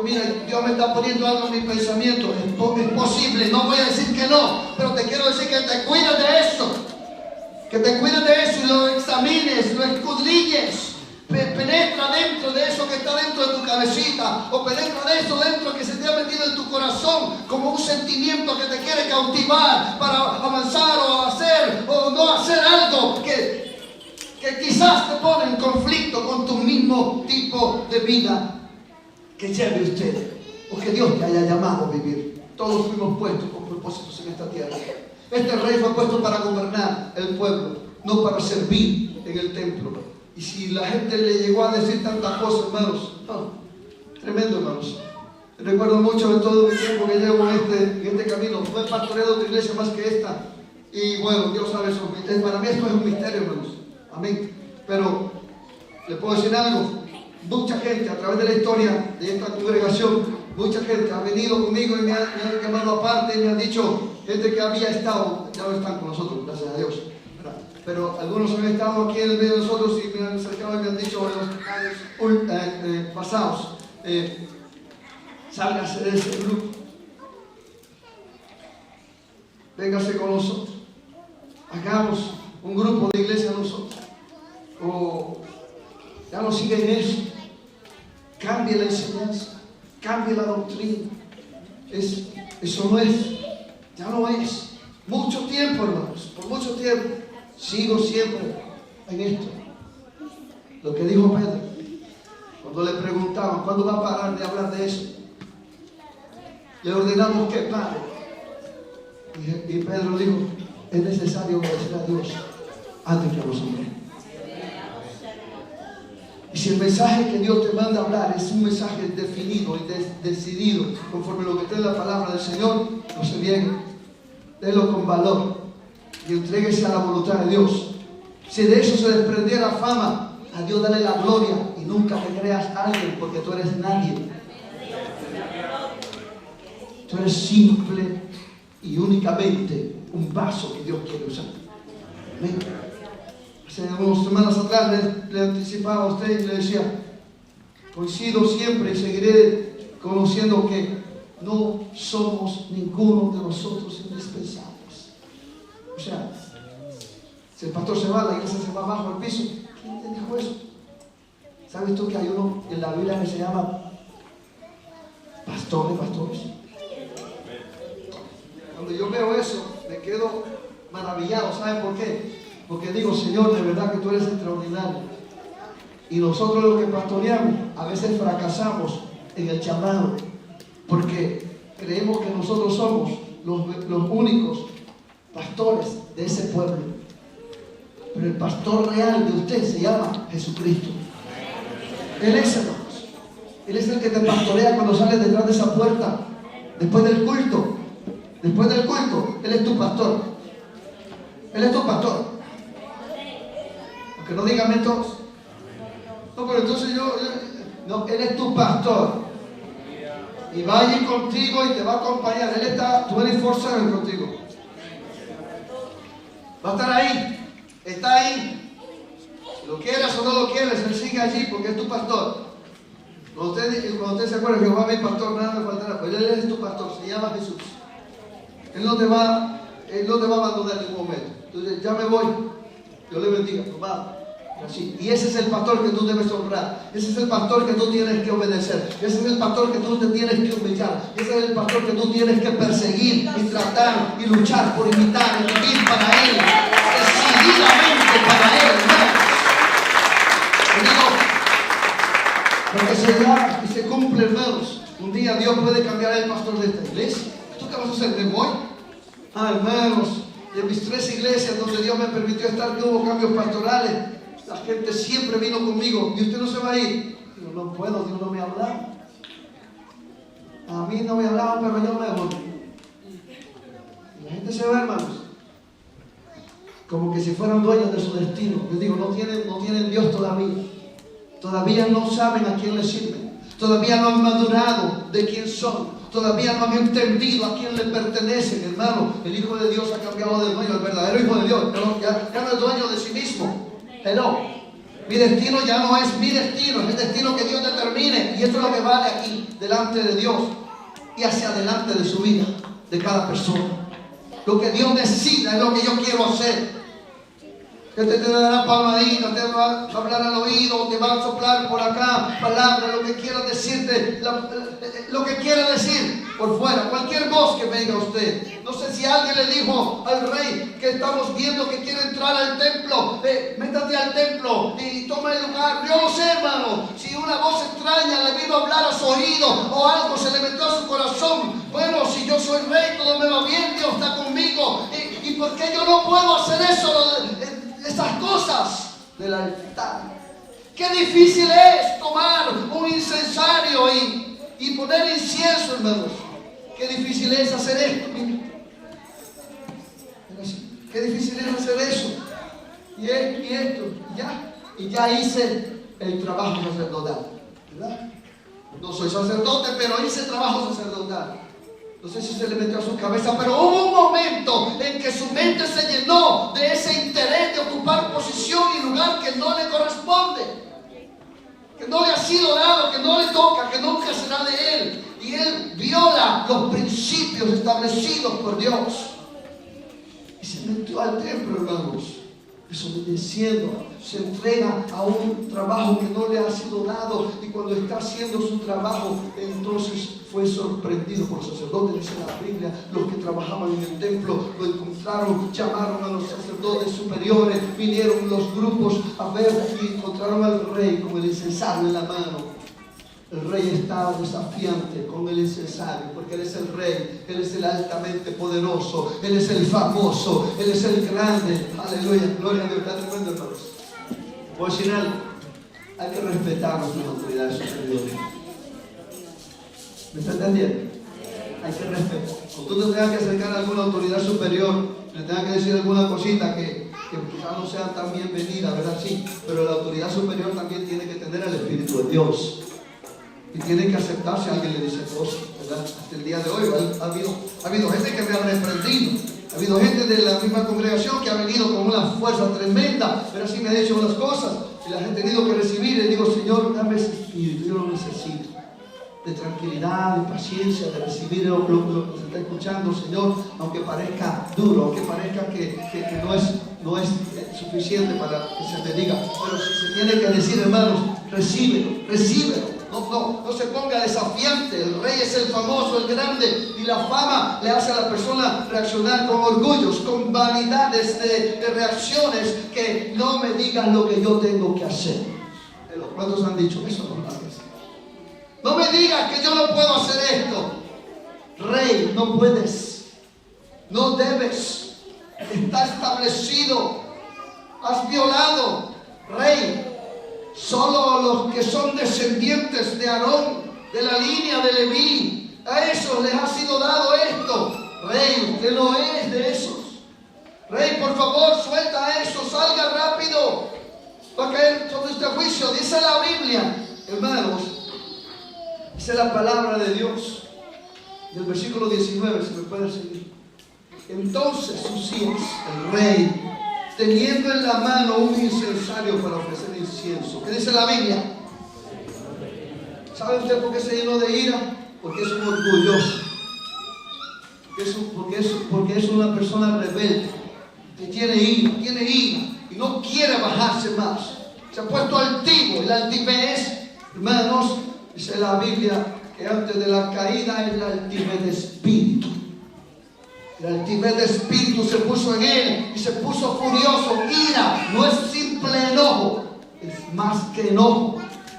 mira, Dios me está poniendo algo en mi pensamiento, es posible, no voy a decir que no, pero te quiero decir que te cuides de eso. Que te cuides de eso y lo examines, lo escudriñes. Penetra dentro de eso que está dentro de tu cabecita, o penetra de eso dentro que se te ha metido en tu corazón como un sentimiento que te quiere cautivar para avanzar o hacer o no hacer algo que quizás te pone en conflicto con tu mismo tipo de vida que lleve usted o que Dios te haya llamado a vivir. Todos fuimos puestos con propósitos en esta tierra. Este rey fue puesto para gobernar el pueblo, no para servir en el templo. Y si la gente le llegó a decir tantas cosas, hermanos, tremendo, hermanos. Recuerdo mucho de todo el tiempo que llevo en este camino. No he pastoreado otra iglesia más que esta. Y bueno, Dios sabe eso. Para mí esto es un misterio, hermanos. Amén. Pero le puedo decir algo. Mucha gente a través de la historia de esta congregación, mucha gente ha venido conmigo y me han llamado aparte y me han dicho, gente que había estado, ya no están con nosotros, gracias a Dios, ¿verdad? Pero algunos han estado aquí en el medio de nosotros y me han acercado y me han dicho en los años pasados, sálgase de ese grupo, véngase con nosotros, hagamos un grupo de iglesia nosotros, o ya no siguen eso, cambie la enseñanza, cambie la doctrina, eso no es, ya no es. Mucho tiempo, hermanos, por mucho tiempo sigo siempre en esto. Lo que dijo Pedro cuando le preguntaban ¿cuándo va a parar de hablar de eso? Le ordenamos que pare, y Pedro dijo, es necesario obedecer a Dios antes que a los hombres. Y si el mensaje que Dios te manda a hablar es un mensaje definido y decidido conforme lo que está en la palabra del Señor, no se niegue, délo con valor y entréguese a la voluntad de Dios. Si de eso se desprendiera fama, a Dios dale la gloria y nunca te creas alguien, porque tú eres nadie. Tú eres simple y únicamente un vaso que Dios quiere usar. Amén. Hace unas semanas atrás le anticipaba a usted y le decía, coincido siempre y seguiré conociendo que no somos ninguno de nosotros indispensables. O sea, si el pastor se va, la iglesia se va abajo al piso. ¿Quién te dijo eso? ¿Sabes tú que hay uno en la Biblia que se llama pastores? Cuando yo veo eso, me quedo maravillado. ¿Saben por qué? Porque digo, Señor, de verdad que tú eres extraordinario. Y nosotros los que pastoreamos, a veces fracasamos en el llamado, porque creemos que nosotros somos los únicos pastores de ese pueblo. Pero el pastor real de usted se llama Jesucristo. Él es, hermanos. Él es el que te pastorea cuando sales detrás de esa puerta, después del culto. Después del culto, Él es tu pastor. Él es tu pastor. Que no digan todos. No, pero entonces no, Él es tu pastor. Y va a ir contigo y te va a acompañar. Él está 24/7 contigo. Va a estar ahí. Está ahí. Lo quieras o no lo quieras, Él sigue allí porque es tu pastor. Cuando usted se acuerda que Jehová es mi pastor, nada me faltará. Pues Él es tu pastor, se llama Jesús. Él no te va a abandonar en ningún momento. Entonces, ya me voy. Dios le bendiga. Papá. Así. Y ese es el pastor que tú debes honrar. Ese es el pastor que tú tienes que obedecer. Ese es el pastor que tú te tienes que humillar. Ese es el pastor que tú tienes que perseguir y tratar y luchar por imitar y vivir para Él, decididamente para Él. Porque se da y se cumple, hermanos. Un día Dios puede cambiar el pastor de esta iglesia. ¿Tú qué vas a hacer? ¿Me voy? Hermanos, de mis 3 iglesias donde Dios me permitió estar, que hubo cambios pastorales, la gente siempre vino conmigo. ¿Y usted no se va a ir? Yo no puedo, Dios no me hablaba. A mí no me hablaban, pero yo me voy. Y la gente se va, hermanos, como que si fueran dueños de su destino. Yo digo, no tienen Dios todavía. Todavía no saben a quién le sirven. Todavía no han madurado de quién son. Todavía no han entendido a quién le pertenecen, hermano. El Hijo de Dios ha cambiado de dueño. El verdadero Hijo de Dios ya no es dueño de sí mismo. Hello. Mi destino ya no es mi destino. Es el destino que Dios determine. Y esto es lo que vale aquí, delante de Dios y hacia adelante de su vida, de cada persona. Lo que Dios decida es lo que yo quiero hacer. Que te dará palmadita, te va a hablar al oído, te va a soplar por acá palabras, lo que quiera decirte, lo que quiera decir por fuera, cualquier voz que venga a usted. No sé si alguien le dijo al rey que estamos viendo que quiere entrar al templo, métate al templo y toma el lugar. Yo no sé, hermano, si una voz extraña le vino a hablar a su oído o algo se le metió a su corazón. Bueno, si yo soy rey, todo me va bien, Dios está conmigo. ¿Y por qué yo no puedo hacer eso? Esas cosas del altar. Qué difícil es tomar un incensario y poner incienso, hermanos. Qué difícil es hacer esto. Qué difícil es hacer eso. Y esto, y ya hice el trabajo sacerdotal, ¿verdad? No soy sacerdote, pero hice trabajo sacerdotal. No sé si se le metió a su cabeza, pero hubo un momento en que su mente se llenó de ese interés de ocupar posición y lugar que no le corresponde, que no le ha sido dado, que no le toca, que nunca será de él. Y él viola los principios establecidos por Dios. Y se metió al templo, hermanos, desobedeciendo, se entrega a un trabajo que no le ha sido dado, y cuando está haciendo su trabajo, entonces fue sorprendido por los sacerdotes. Dice la Biblia, los que trabajaban en el templo lo encontraron, llamaron a los sacerdotes superiores, vinieron los grupos a ver y encontraron al rey con el incensario en la mano. El rey estaba desafiante con el incensario, porque Él es el rey, Él es el altamente poderoso, Él es el famoso, Él es el grande. Aleluya, gloria a Dios. Está tremendo, hermanos. Voy a decir algo, hay que respetar nuestras autoridades superiores. ¿Me está entendiendo? Hay que respetar. Cuando tú te tengas que acercar a alguna autoridad superior, le tengas que decir alguna cosita que quizás no sea tan bienvenida, ¿verdad? Sí, pero la autoridad superior también tiene que tener el Espíritu de Dios. Y tienen que aceptar si alguien le dice cosas, ¿verdad? Hasta el día de hoy ha habido gente que me ha reprendido. Ha habido gente de la misma congregación que ha venido con una fuerza tremenda, pero sí me ha dicho unas cosas y las he tenido que recibir. Y digo, Señor, dame ese espíritu, yo lo necesito. De tranquilidad, de paciencia, de recibir lo que se está escuchando, Señor, aunque parezca duro, aunque parezca que no es suficiente para que se te diga. Pero si se tiene que decir, hermanos, recíbelo. No se ponga desafiante. El rey es el famoso, el grande, y la fama le hace a la persona reaccionar con orgullos, con vanidades de reacciones, que no me digas lo que yo tengo que hacer. ¿Cuántos han dicho eso? No me digas que yo no puedo hacer esto. Rey, no puedes, no debes, está establecido, has violado. Rey, solo los que son descendientes de Aarón, de la línea de Leví, a esos les ha sido dado esto. Rey, usted no es de esos. Rey, por favor, suelta eso, salga rápido, va a caer sobre este juicio. Dice la Biblia, hermanos, dice la palabra de Dios, del versículo 19, si me puede seguir. Entonces Usías, el rey, teniendo en la mano un incensario para ofrecer incienso. ¿Qué dice la Biblia? ¿Sabe usted por qué se llenó de ira? Porque es un orgulloso. Porque es una persona rebelde, que tiene ira y no quiere bajarse más. se ha puesto altivo. Y la altivez, hermanos, dice la Biblia que antes de la caída es la altivez de espíritu. La altivez de espíritu se puso en él y se puso furioso. Ira no es simple enojo, es más que enojo.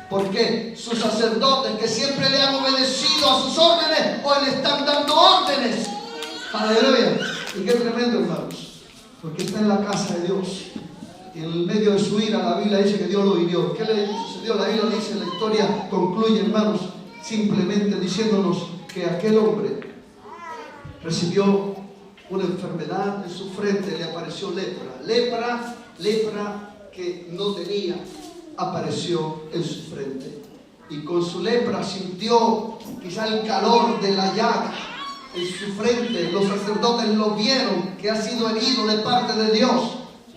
¿Por qué? Sus sacerdotes que siempre le han obedecido a sus órdenes, hoy le están dando órdenes. Aleluya. Y qué tremendo, hermanos, porque está en la casa de Dios. Y en el medio de su ira, la Biblia dice que Dios lo hirió. ¿Qué le sucedió? La Biblia dice, la historia concluye, hermanos, simplemente diciéndonos que aquel hombre recibió una enfermedad en su frente, le apareció lepra. Lepra que no tenía, apareció en su frente. Y con su lepra sintió quizá el calor de la llaga en su frente. Los sacerdotes lo vieron que ha sido herido de parte de Dios,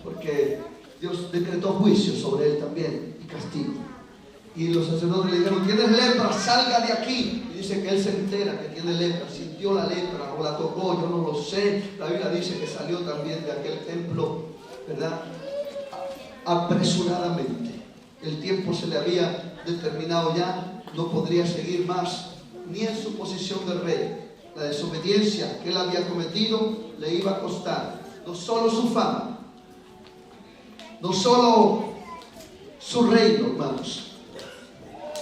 porque Dios decretó juicio sobre él también y castigo. Y los sacerdotes le dijeron: tienes lepra, salga de aquí. Y dice que él se entera que tiene lepra, sintió la lepra o la tocó, yo no lo sé. La Biblia dice que salió también de aquel templo, ¿verdad?, apresuradamente. El tiempo se le había determinado ya, no podría seguir más ni en su posición de rey. La desobediencia que él había cometido le iba a costar no solo su fama, no solo su reino, hermanos,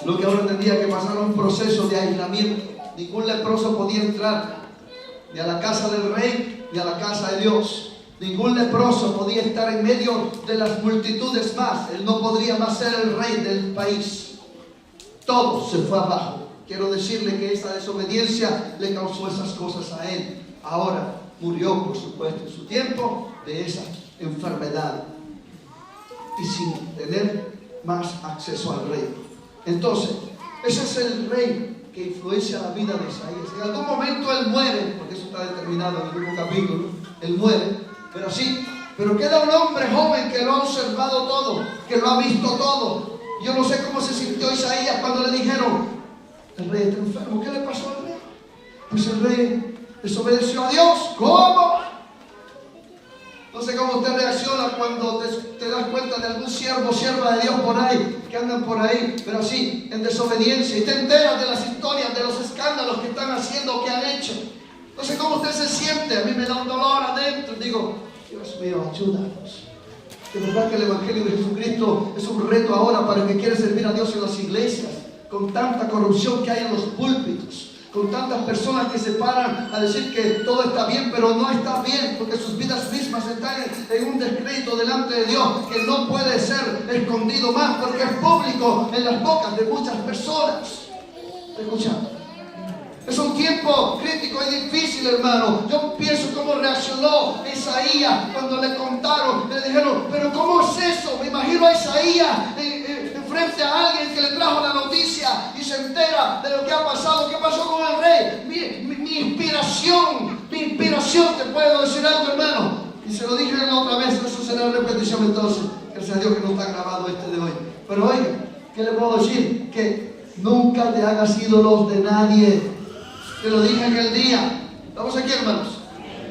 lo que ahora tendría que pasar un proceso de aislamiento. Ningún leproso podía entrar ni a la casa del rey ni a la casa de Dios. Ningún leproso podía estar en medio de las multitudes más. Él no podría más ser el rey del país. Todo se fue abajo. Quiero decirle que esa desobediencia le causó esas cosas a él. Ahora murió, por supuesto, en su tiempo de esa enfermedad y sin tener más acceso al reino. Entonces, ese es el rey que influencia la vida de Isaías. En algún momento él muere, porque eso está determinado en el mismo capítulo. Él muere, pero queda un hombre joven que lo ha observado todo, que lo ha visto todo. Yo no sé cómo se sintió Isaías cuando le dijeron: el rey está enfermo. ¿Qué le pasó al rey? Pues el rey desobedeció a Dios. ¿Cómo? No sé cómo usted reacciona cuando te das cuenta de algún siervo o sierva de Dios por ahí, que andan por ahí, pero así, en desobediencia, y te enteras de las historias, de los escándalos que están haciendo, que han hecho. No sé cómo usted se siente. A mí me da un dolor adentro. Digo: Dios mío, ayúdanos. De verdad que el Evangelio de Jesucristo es un reto ahora para el que quiere servir a Dios en las iglesias, con tanta corrupción que hay en los púlpitos, con tantas personas que se paran a decir que todo está bien, pero no está bien, porque sus vidas mismas están en un descrédito delante de Dios que no puede ser escondido más, porque es público en las bocas de muchas personas. Escuchando. Es un tiempo crítico y difícil, hermano. Yo pienso cómo reaccionó Isaías cuando le contaron, le dijeron: pero ¿cómo es eso? Me imagino a Isaías frente a alguien que le trajo la noticia y se entera de lo que ha pasado. ¿Qué pasó con el rey? Mi inspiración, te puedo decir algo, hermano. Y se lo dije la otra vez, eso será repetición entonces. Gracias a Dios que no está grabado este de hoy. Pero oiga, ¿qué le puedo decir? Que nunca te hagas ídolos de nadie. Te lo dije aquel día. Estamos aquí, hermanos.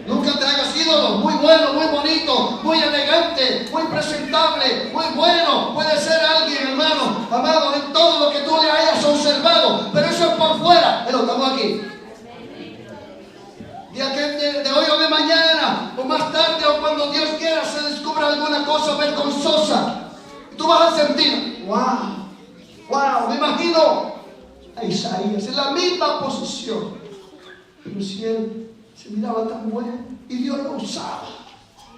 Nunca te hagas ídolo. Muy bueno, muy bonito, muy elegante, muy presentable, muy bueno. Puede ser alguien, hermano, amado, en todo lo que tú le hayas observado, pero eso es por fuera. Pero estamos aquí. Día que de hoy o de mañana, o más tarde, o cuando Dios quiera, se descubra alguna cosa vergonzosa. Y tú vas a sentir: wow, me imagino a Isaías en la misma posición. Pero si él se miraba tan bueno, y Dios lo usaba,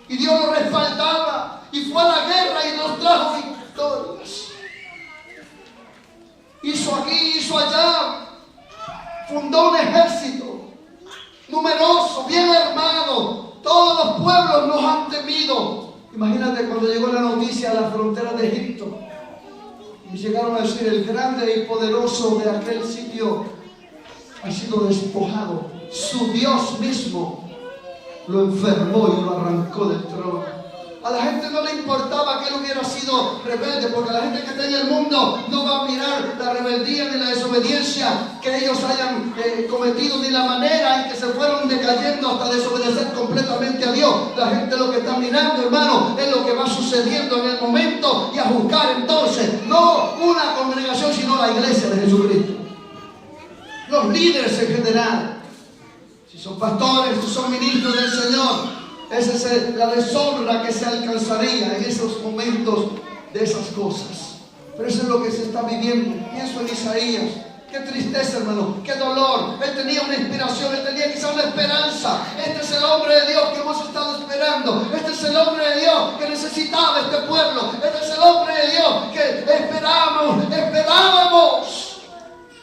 y Dios lo respaldaba, y fue a la guerra y nos trajo victorias. Hizo aquí, hizo allá, fundó un ejército numeroso, bien armado. Todos los pueblos nos han temido. Imagínate cuando llegó la noticia a las fronteras de Egipto y llegaron a decir: el grande y poderoso de aquel sitio ha sido despojado. Su Dios mismo lo enfermó y lo arrancó del trono. A la gente no le importaba que él hubiera sido rebelde, porque la gente que está en el mundo no va a mirar la rebeldía ni la desobediencia que ellos hayan cometido, ni la manera en que se fueron decayendo hasta desobedecer completamente a Dios. La gente lo que está mirando, hermano, es lo que va sucediendo en el momento y a juzgar entonces, no una congregación, sino la iglesia de Jesucristo. Los líderes en general, si son pastores, si son ministros del Señor, esa es la deshonra que se alcanzaría en esos momentos de esas cosas. Pero eso es lo que se está viviendo. Pienso en Isaías. Qué tristeza, hermano, qué dolor. Él tenía una inspiración, él tenía quizá una esperanza. Este es el hombre de Dios que hemos estado esperando. Este es el hombre de Dios que necesitaba este pueblo. Este es el hombre de Dios que esperábamos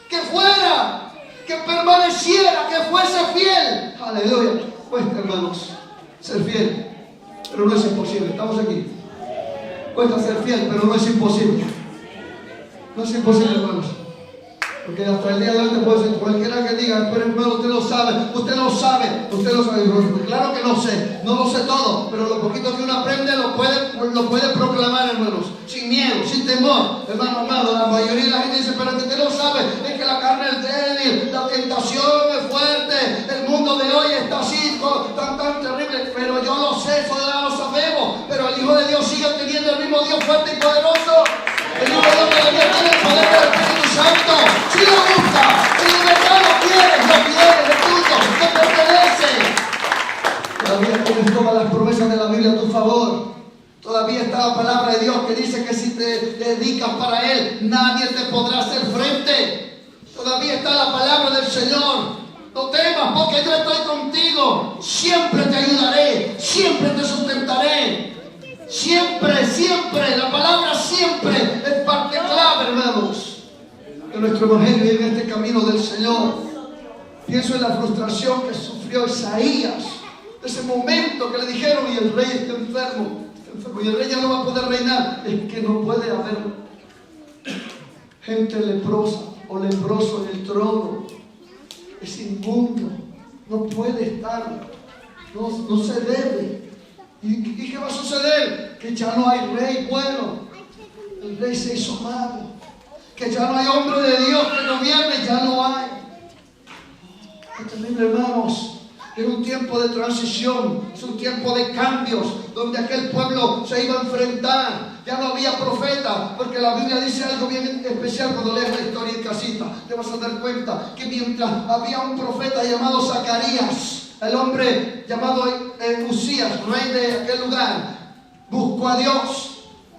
que fuera, que permaneciera, que fuese fiel. Aleluya. Pues, hermanos, ser fiel, pero no es imposible. Estamos aquí. Cuesta ser fiel, pero no es imposible. No es imposible, hermanos. Porque hasta el día de hoy te puedo decir, cualquiera que diga, pero hermano, usted lo sabe. Claro que no sé, no lo sé todo, pero lo poquito que uno aprende lo puede proclamar, hermanos, sin miedo, sin temor. Hermano amado, la mayoría de la gente dice, pero que usted lo sabe, es que la carne es débil, la tentación es fuerte, el mundo de hoy está así, tan terrible, pero yo lo sé, eso ya lo sabemos, pero el Hijo de Dios sigue teniendo el mismo Dios fuerte y poderoso. El Hijo de Dios todavía tiene el poder del Espíritu Santo. Si lo busca, si de verdad lo quieres, es tuyo, te pertenece. Todavía tienes todas las promesas de la Biblia a tu favor. Todavía está la palabra de Dios que dice que si te dedicas para Él, nadie te podrá hacer frente. Todavía está la palabra del Señor. No temas, porque yo estoy contigo. Siempre te ayudaré, siempre te sustentaré. Siempre, siempre, la palabra siempre es parte clave, hermanos, de nuestro evangelio y en este camino del Señor. Pienso en la frustración que sufrió Isaías, ese momento que le dijeron, y el rey está enfermo, y el rey ya no va a poder reinar. Es que no puede haber gente leprosa o leproso en el trono. Es inmundo, no puede estar, no se debe. ¿Y qué va a suceder? Que ya no hay rey bueno. El rey se hizo malo. Que ya no hay hombre de Dios que gobierne, ya no hay. Qué terrible, hermanos. Es un tiempo de transición, es un tiempo de cambios, donde aquel pueblo se iba a enfrentar. Ya no había profeta, porque la Biblia dice algo bien especial cuando lees la historia en casita. Te vas a dar cuenta que mientras había un profeta llamado Zacarías, el hombre llamado Usías, rey de aquel lugar, buscó a Dios.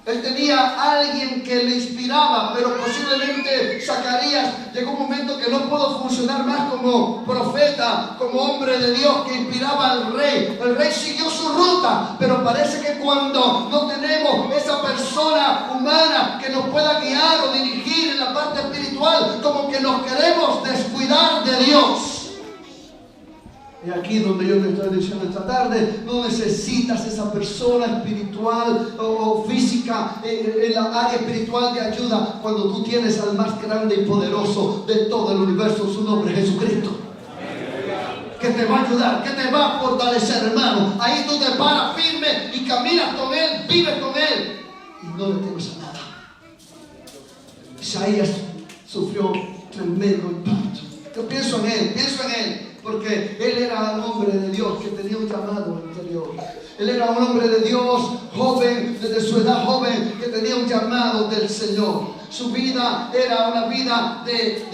Él tenía a alguien que le inspiraba, pero posiblemente Zacarías llegó un momento que no pudo funcionar más como profeta, como hombre de Dios que inspiraba al rey. El rey siguió su ruta, pero parece que cuando no tenemos esa persona humana que nos pueda guiar o dirigir en la parte espiritual, como que nos queremos descuidar de Dios. Y aquí donde yo te estoy diciendo esta tarde, no necesitas esa persona espiritual o física en la área espiritual de ayuda cuando tú tienes al más grande y poderoso de todo el universo, su nombre es Jesucristo. Que te va a ayudar, que te va a fortalecer, hermano. Ahí tú te paras firme y caminas con Él, vives con Él y no le temes a nada. Isaías sufrió tremendo impacto. Yo pienso en él. Porque él era un hombre de Dios que tenía un llamado interior. Él era un hombre de Dios joven, desde su edad joven, que tenía un llamado del Señor. Su vida era una vida de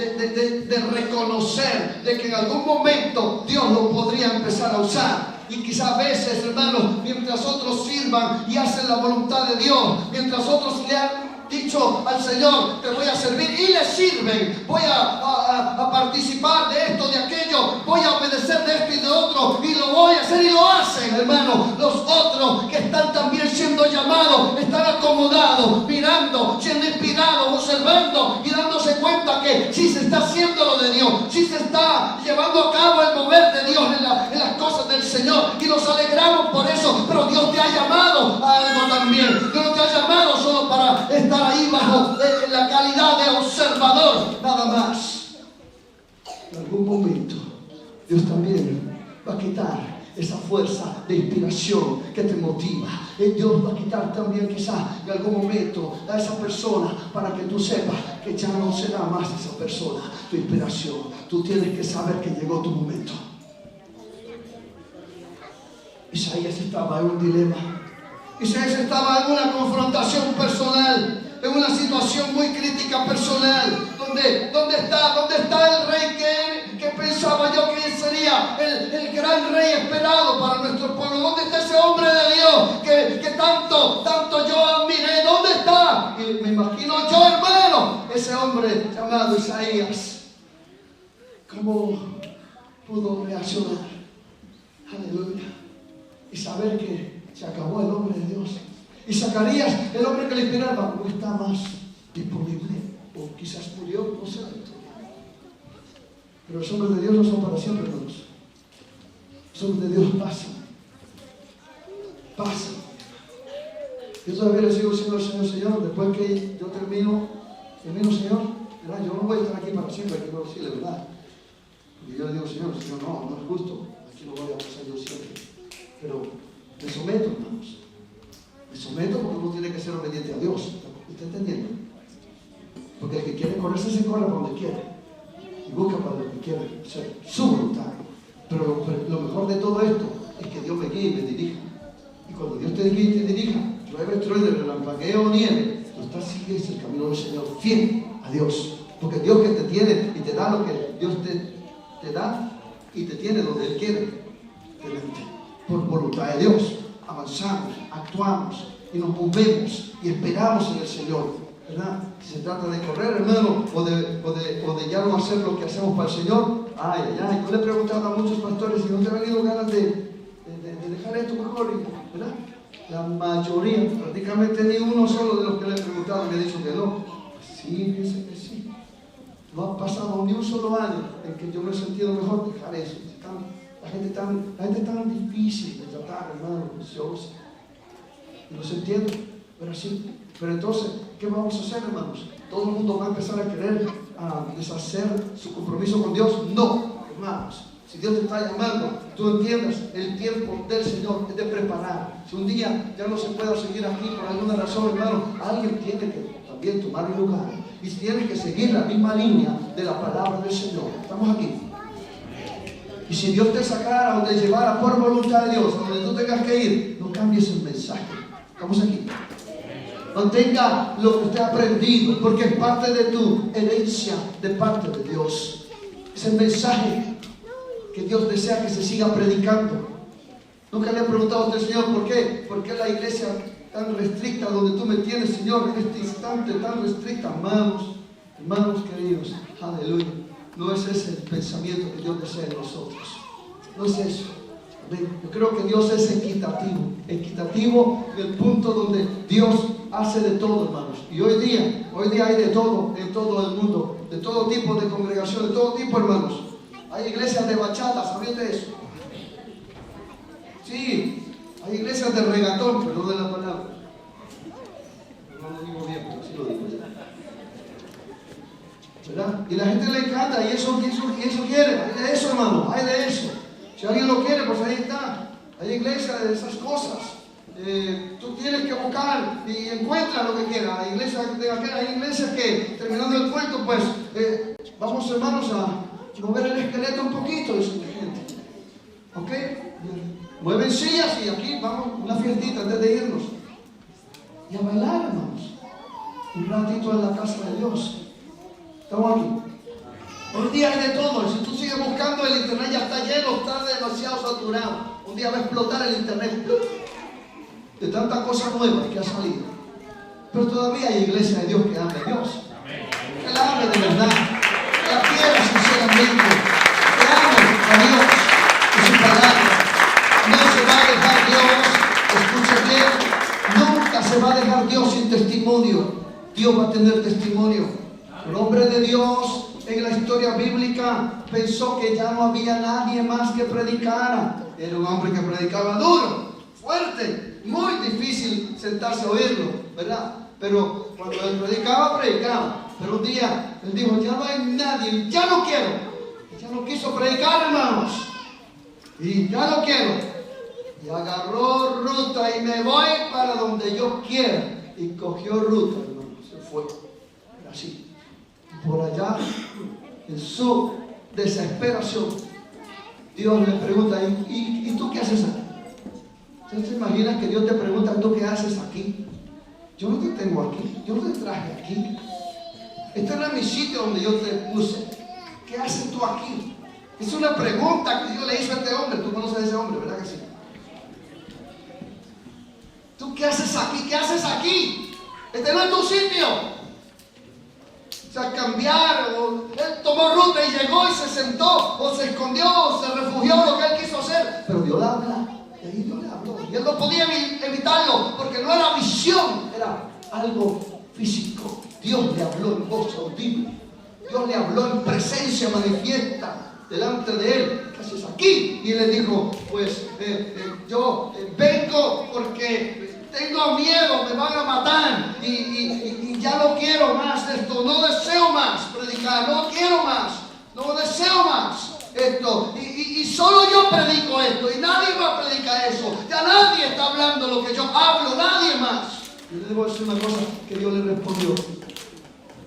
reconocer de que en algún momento Dios lo podría empezar a usar. Y quizás a veces, hermanos, mientras otros sirvan y hacen la voluntad de Dios, mientras otros le han dicho al Señor, te voy a servir, y le sirven, voy a participar de esto, de aquello, voy a obedecer de esto y de otro, y lo voy a hacer, y lo hacen, hermano. Los otros que están también siendo llamados, están acomodados, mirando, siendo inspirados, observando y dándose cuenta que si se está haciendo lo de Dios, si se está llevando a cabo el mover de Dios en las cosas del Señor, y nos alegramos por eso. Pero Dios te ha llamado a algo también. Dios no te ha llamado solo para estar ahí bajo la calidad de observador, nada más. En algún momento Dios también va a quitar esa fuerza de inspiración que te motiva. Dios va a quitar también quizás en algún momento a esa persona para que tú sepas que ya no será más esa persona tu inspiración. Tú tienes que saber que llegó tu momento. Isaías estaba en un dilema. Isaías estaba en una confrontación personal, en una situación muy crítica personal. ¿Dónde está el rey que pensaba yo que sería el gran rey esperado para nuestro pueblo? ¿Dónde está ese hombre de Dios que tanto yo admiré? ¿Dónde está? Y me imagino yo, hermano, ese hombre llamado Isaías, ¿cómo pudo reaccionar? Aleluya. Y saber que se acabó el hombre de Dios. Y Zacarías, el hombre que le inspiraba, no está más disponible. O quizás murió, no sé. Pero los hombres de Dios no son para siempre, hermanos. Los hombres de Dios pasan. Yo todavía le sigo diciendo al Señor, después que yo termino, Señor, ¿verdad? Yo no voy a estar aquí para siempre, quiero decirle verdad. Porque yo le digo, Señor, no es justo, aquí no voy a pasar yo siempre. Pero me someto, hermanos. Me someto porque uno tiene que ser obediente a Dios. ¿Está entendiendo? Porque el que quiere correrse se corre para donde quiere. Y busca para lo que quiere ser su voluntad. Pero lo mejor de todo esto es que Dios me guíe y me dirija. Y cuando Dios te guíe y te dirija, llueve, truene, relampagueo o nieve, tú sigues el camino del Señor, fiel a Dios. Porque Dios que te tiene y te da lo que Dios te da y te tiene donde Él quiere tenerte. Por voluntad de Dios, avanzamos, actuamos y nos movemos y esperamos en el Señor, ¿verdad? Si se trata de correr, hermano, o de ya no hacer lo que hacemos para el Señor, yo le he preguntado a muchos pastores si no te han venido ganas de dejar esto mejor, ¿verdad? La mayoría, prácticamente ni uno solo de los que le he preguntado me ha dicho que no. Sí, fíjense que sí. No ha pasado ni un solo año en que yo me he sentido mejor dejar eso. La gente tan difícil de tratar, hermano, preciosa. Y no se entiende, pero sí. Pero entonces, ¿qué vamos a hacer, hermanos? ¿Todo el mundo va a empezar a querer deshacer su compromiso con Dios? No, hermanos. Si Dios te está llamando, tú entiendas, el tiempo del Señor es de preparar. Si un día ya no se pueda seguir aquí por alguna razón, hermano, alguien tiene que también tomar el lugar. Y tienes que seguir la misma línea de la palabra del Señor. Estamos aquí. Y si Dios te sacara o te llevara por voluntad de Dios, a donde tú tengas que ir, no cambies el mensaje. Estamos aquí. Mantenga lo que usted ha aprendido, porque es parte de tu herencia, de parte de Dios. Es el mensaje que Dios desea que se siga predicando. Nunca le he preguntado a usted, Señor, ¿por qué? ¿Por qué la iglesia tan restricta donde tú me tienes, Señor, en este instante tan restricta? Hermanos queridos, aleluya. No es ese el pensamiento que Dios desea en nosotros. No es eso. Amén. Yo creo que Dios es equitativo. Equitativo en el punto donde Dios hace de todo, hermanos. Y hoy día hay de todo en todo el mundo. De todo tipo de congregación, de todo tipo, hermanos. Hay iglesias de bachata, ¿sabían de eso? Sí, hay iglesias de regatón, perdón de la palabra. No lo digo bien, pero sí lo digo ya. ¿Verdad? Y la gente le encanta, y eso quiere, hay de eso, hermano, hay de eso. Si alguien lo quiere, pues ahí está. Hay iglesias de esas cosas. Tú tienes que buscar y encuentra lo que quieras. Hay iglesias que, terminando el cuento, pues, vamos, hermanos, a mover el esqueleto un poquito de su gente. ¿Ok? Mueven sillas y aquí vamos, una fiestita antes de irnos. Y a bailar, hermanos. Un ratito en la casa de Dios. Estamos aquí. Hoy día hay de todo. Si tú sigues buscando, el internet ya está lleno, está demasiado saturado. Un día va a explotar el internet de tantas cosas nuevas que ha salido. Pero todavía hay iglesia de Dios que ama a Dios. Que la ame de verdad. Que la quiera sinceramente. Que ame a Dios y su palabra. No se va a dejar Dios. Escuche bien. Nunca se va a dejar Dios sin testimonio. Dios va a tener testimonio. El hombre de Dios en la historia bíblica pensó que ya no había nadie más que predicara. Era un hombre que predicaba duro, fuerte, muy difícil sentarse a oírlo, ¿verdad? Pero cuando él predicaba. Pero un día él dijo, ya no hay nadie, ya no quiero. Ya no quiso predicar, hermanos. Y ya no quiero. Y agarró ruta y me voy para donde yo quiera. Y cogió ruta, hermano, se fue. Era así. Y por allá, en su desesperación, Dios le pregunta, ¿y tú qué haces aquí? ¿Ustedes se imaginan que Dios te pregunta, ¿tú qué haces aquí? Yo no te tengo aquí, yo no te traje aquí. Este no es mi sitio donde yo te puse. ¿Qué haces tú aquí? Es una pregunta que Dios le hizo a este hombre. Tú conoces a ese hombre, ¿verdad que sí? ¿Tú qué haces aquí? ¿Qué haces aquí? Este no es tu sitio. O sea, cambiaron. Él tomó ruta y llegó y se sentó, o se escondió, o se refugió, lo que él quiso hacer. Pero Dios le habla. Y ahí Dios le habló. Y él no podía evitarlo, porque no era visión, era algo físico. Dios le habló en voz audible. Dios le habló en presencia manifiesta delante de él. ¿Qué haces aquí? Y él le dijo, pues yo vengo porque tengo miedo, me van a matar y ya no quiero más de esto, no deseo más predicar, no quiero más, no deseo más esto y solo yo predico esto y nadie más predica eso, ya nadie está hablando lo que yo hablo, nadie más. Y le debo decir una cosa que Dios le respondió.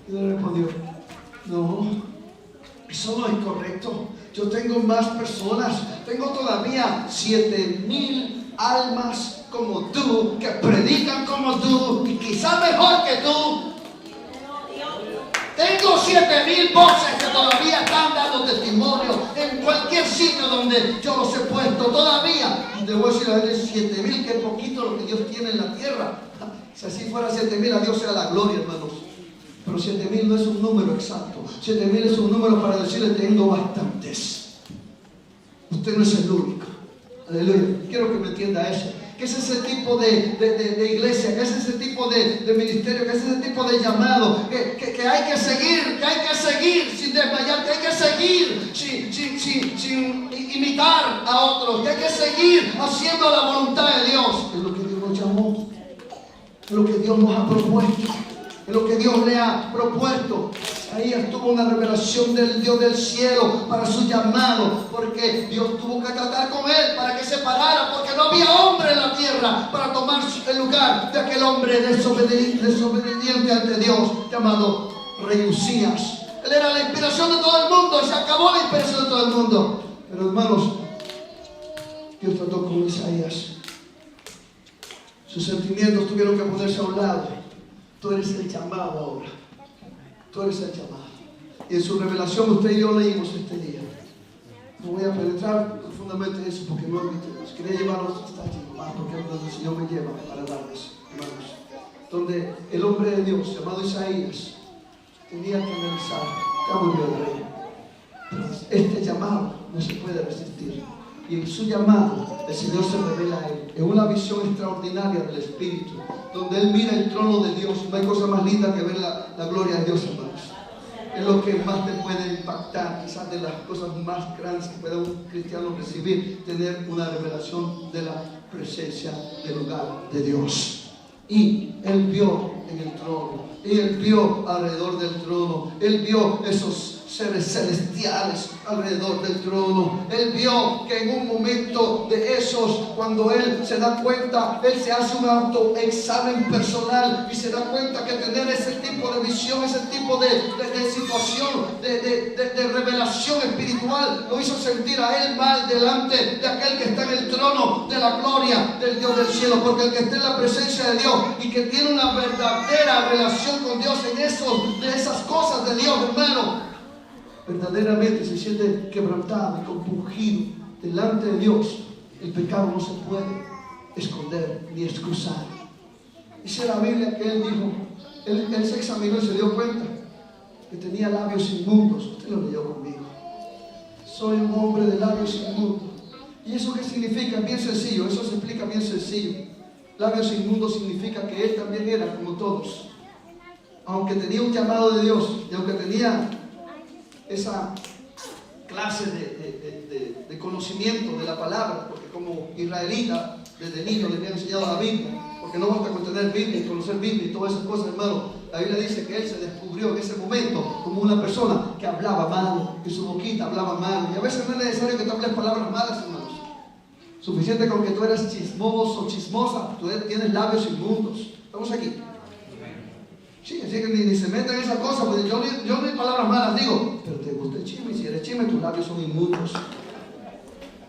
Dios le respondió, no, eso no es correcto. Yo tengo más personas, tengo todavía 7,000 almas como tú, que predican como tú y quizás mejor que tú. Tengo 7,000 voces que todavía están dando testimonio en cualquier sitio donde yo los he puesto todavía. Y te voy a decir a la gente, 7,000, que es poquito lo que Dios tiene en la tierra. Si así fuera 7,000, a Dios sea la gloria, hermanos. Pero 7,000 no es un número exacto. 7,000 es un número para decirle, tengo bastantes. Usted no es el único. Aleluya. Quiero que me entienda eso. Que es ese tipo de iglesia, que es ese tipo de ministerio, que es ese tipo de llamado, que hay que seguir sin desmayar, que hay que seguir sin imitar a otros, que hay que seguir haciendo la voluntad de Dios. Es lo que Dios nos llamó, es lo que Dios nos ha propuesto. Es lo que Dios le ha propuesto. Ahí tuvo una revelación del Dios del cielo para su llamado, porque Dios tuvo que tratar con él para que se parara, porque no había hombre en la tierra para tomar el lugar de aquel hombre desobediente ante Dios llamado Rey Usías. Él era la inspiración de todo el mundo y se acabó la inspiración de todo el mundo. Pero hermanos, Dios trató con Isaías. Sus sentimientos tuvieron que ponerse a un lado. Tú eres el llamado ahora. Tú eres el llamado. Y en su revelación usted y yo leímos este día. No voy a penetrar profundamente en eso porque no quería llevarlos hasta allí más, porque el Señor me lleva para darles, hermanos. Donde el hombre de Dios, llamado Isaías, tenía que analizar, ya murió el rey. Pero este llamado no se puede resistir. Y en su llamado, el Señor se revela a él en una visión extraordinaria del Espíritu, donde él mira el trono de Dios. No hay cosa más linda que ver la gloria de Dios, hermanos. Es lo que más te puede impactar, quizás de las cosas más grandes que pueda un cristiano recibir, tener una revelación de la presencia del lugar de Dios. Y él vio en el trono, y él vio alrededor del trono, él vio esos seres celestiales alrededor del trono. Él vio que en un momento de esos, cuando él se da cuenta, él se hace un autoexamen personal y se da cuenta que tener ese tipo de visión, ese tipo de situación, de revelación espiritual, lo hizo sentir a él mal delante de aquel que está en el trono de la gloria del Dios del cielo. Porque el que está en la presencia de Dios y que tiene una verdadera relación con Dios de esas cosas de Dios, hermano, verdaderamente se siente quebrantado y compungido delante de Dios. El pecado no se puede esconder ni excusar. Dice la Biblia que él dijo, él se examinó y se dio cuenta que tenía labios inmundos. Usted lo leyó conmigo. Soy un hombre de labios inmundos. ¿Y eso qué significa? Bien sencillo, eso se explica bien sencillo. Labios inmundos significa que él también era como todos. Aunque tenía un llamado de Dios y aunque tenía esa clase de conocimiento de la palabra, porque como israelita desde niño le habían enseñado la Biblia, porque no basta con tener Biblia y conocer Biblia y todas esas cosas, hermano. La Biblia dice que él se descubrió en ese momento como una persona que hablaba mal, que su boquita hablaba mal, y a veces no es necesario que tú hables palabras malas, hermanos. Suficiente con que tú eres chismoso o chismosa, tú tienes labios inmundos. ¿Estamos aquí? Sí, así que ni se metan en esa cosa, porque yo ni palabras malas digo, pero te gusta el chisme, y si eres chisme, tus labios son inmundos.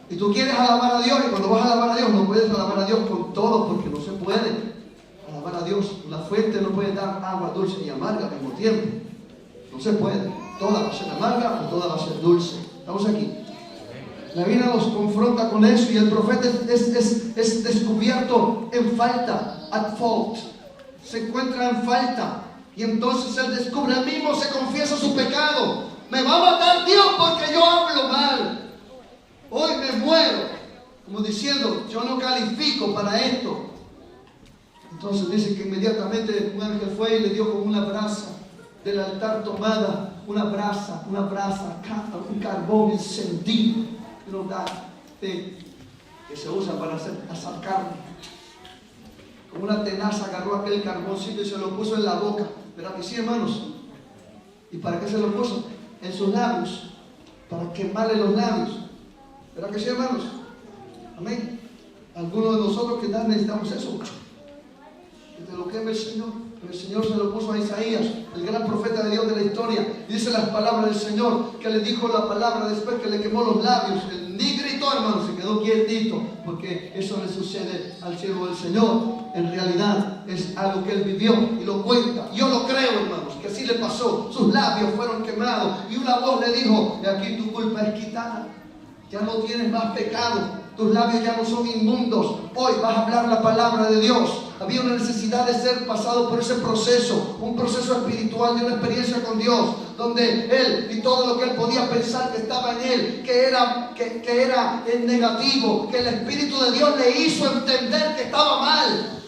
Y tú quieres alabar a Dios, y cuando vas a alabar a Dios, no puedes alabar a Dios con todo, porque no se puede. Alabar a Dios, la fuente no puede dar agua dulce y amarga al mismo tiempo. No se puede. Toda va a ser amarga o toda va a ser dulce. ¿Estamos aquí? La Biblia nos confronta con eso, y el profeta es descubierto en falta, at fault. Se encuentra en falta, y entonces él descubre, él mismo se confiesa su pecado. Me va a matar Dios porque yo hablo mal. Hoy me muero, como diciendo, yo no califico para esto. Entonces dice que inmediatamente un ángel fue y le dio como una brasa del altar tomada, una brasa, un carbón encendido, que se usa para asar carne. Con una tenaza agarró aquel carboncito y se lo puso en la boca. ¿Verdad que sí, hermanos? ¿Y para qué se lo puso? En sus labios, para quemarle los labios. ¿Verdad que sí, hermanos? Amén. Algunos de nosotros que necesitamos eso, que te lo queme el Señor. El Señor se lo puso a Isaías, el gran profeta de Dios de la historia. Dice las palabras del Señor, que le dijo la palabra después que le quemó los labios. Él ni gritó, hermano, se quedó quietito, porque eso le sucede al siervo del Señor. En realidad es algo que él vivió y lo cuenta. Yo lo creo, hermanos, que así le pasó. Sus labios fueron quemados y una voz le dijo: de aquí tu culpa es quitada. Ya no tienes más pecado. Tus labios ya no son inmundos. Hoy vas a hablar la palabra de Dios. Había una necesidad de ser pasado por ese proceso, un proceso espiritual de una experiencia con Dios, donde él y todo lo que él podía pensar que estaba en él, que era en negativo, que el Espíritu de Dios le hizo entender que estaba mal.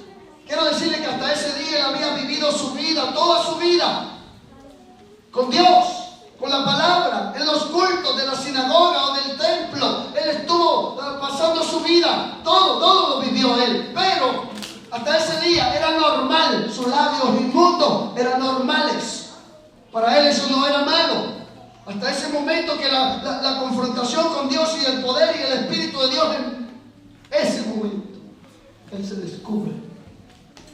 Quiero decirle que hasta ese día él había vivido su vida, toda su vida, con Dios, con la palabra, en los cultos de la sinagoga o del templo. Él estuvo pasando su vida, todo lo vivió él, pero hasta ese día era normal. Sus labios inmundos eran normales. Para él eso no era malo. Hasta ese momento que la confrontación con Dios y el poder y el Espíritu de Dios, en ese momento él se descubre: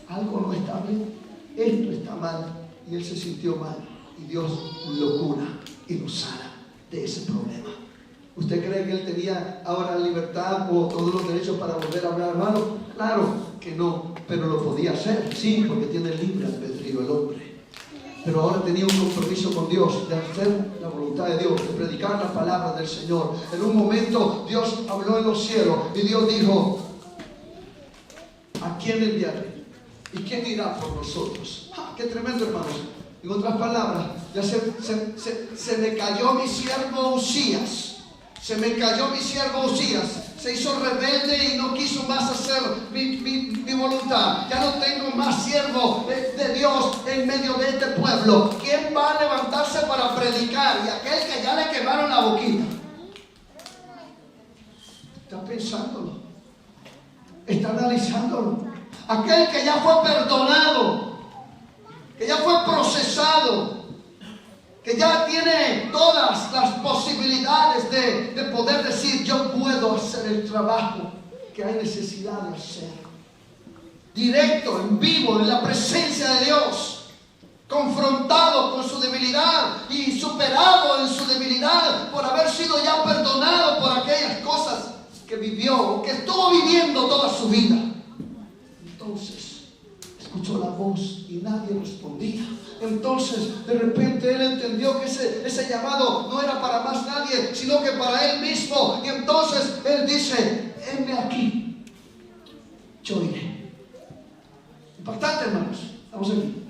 algo no está bien, esto está mal. Y él se sintió mal, y Dios lo cura y lo sana de ese problema. ¿Usted cree que él tenía ahora libertad o todos los derechos para volver a hablar, hermano? Claro que no, pero lo podía hacer, sí, porque tiene libre albedrío el hombre. Pero ahora tenía un compromiso con Dios de hacer la voluntad de Dios, de predicar la palabra del Señor. En un momento Dios habló en los cielos y Dios dijo: ¿a quién enviaré? ¿Y quién irá por nosotros? ¡Ah, qué tremendo, hermanos! En otras palabras, ya se me cayó mi siervo Usías. Se me cayó mi siervo Usías. Se hizo rebelde y no quiso más hacer mi voluntad. Ya no tengo más siervo de Dios en medio de este pueblo. ¿Quién va a levantarse para predicar? Y aquel que ya le quemaron la boquita. Está pensándolo. Está analizándolo. Aquel que ya fue perdonado, que ya fue procesado, que ya tiene todas las posibilidades de poder decir: yo puedo hacer el trabajo que hay necesidad de hacer. Directo, en vivo, en la presencia de Dios, confrontado con su debilidad y superado en su debilidad por haber sido ya perdonado por aquellas cosas que vivió o que estuvo viviendo toda su vida. Entonces escuchó la voz y nadie respondía. Entonces de repente él entendió que ese llamado no era para más nadie, sino que para él mismo. Y entonces él dice: heme aquí, yo iré. Impactante, hermanos. Estamos aquí.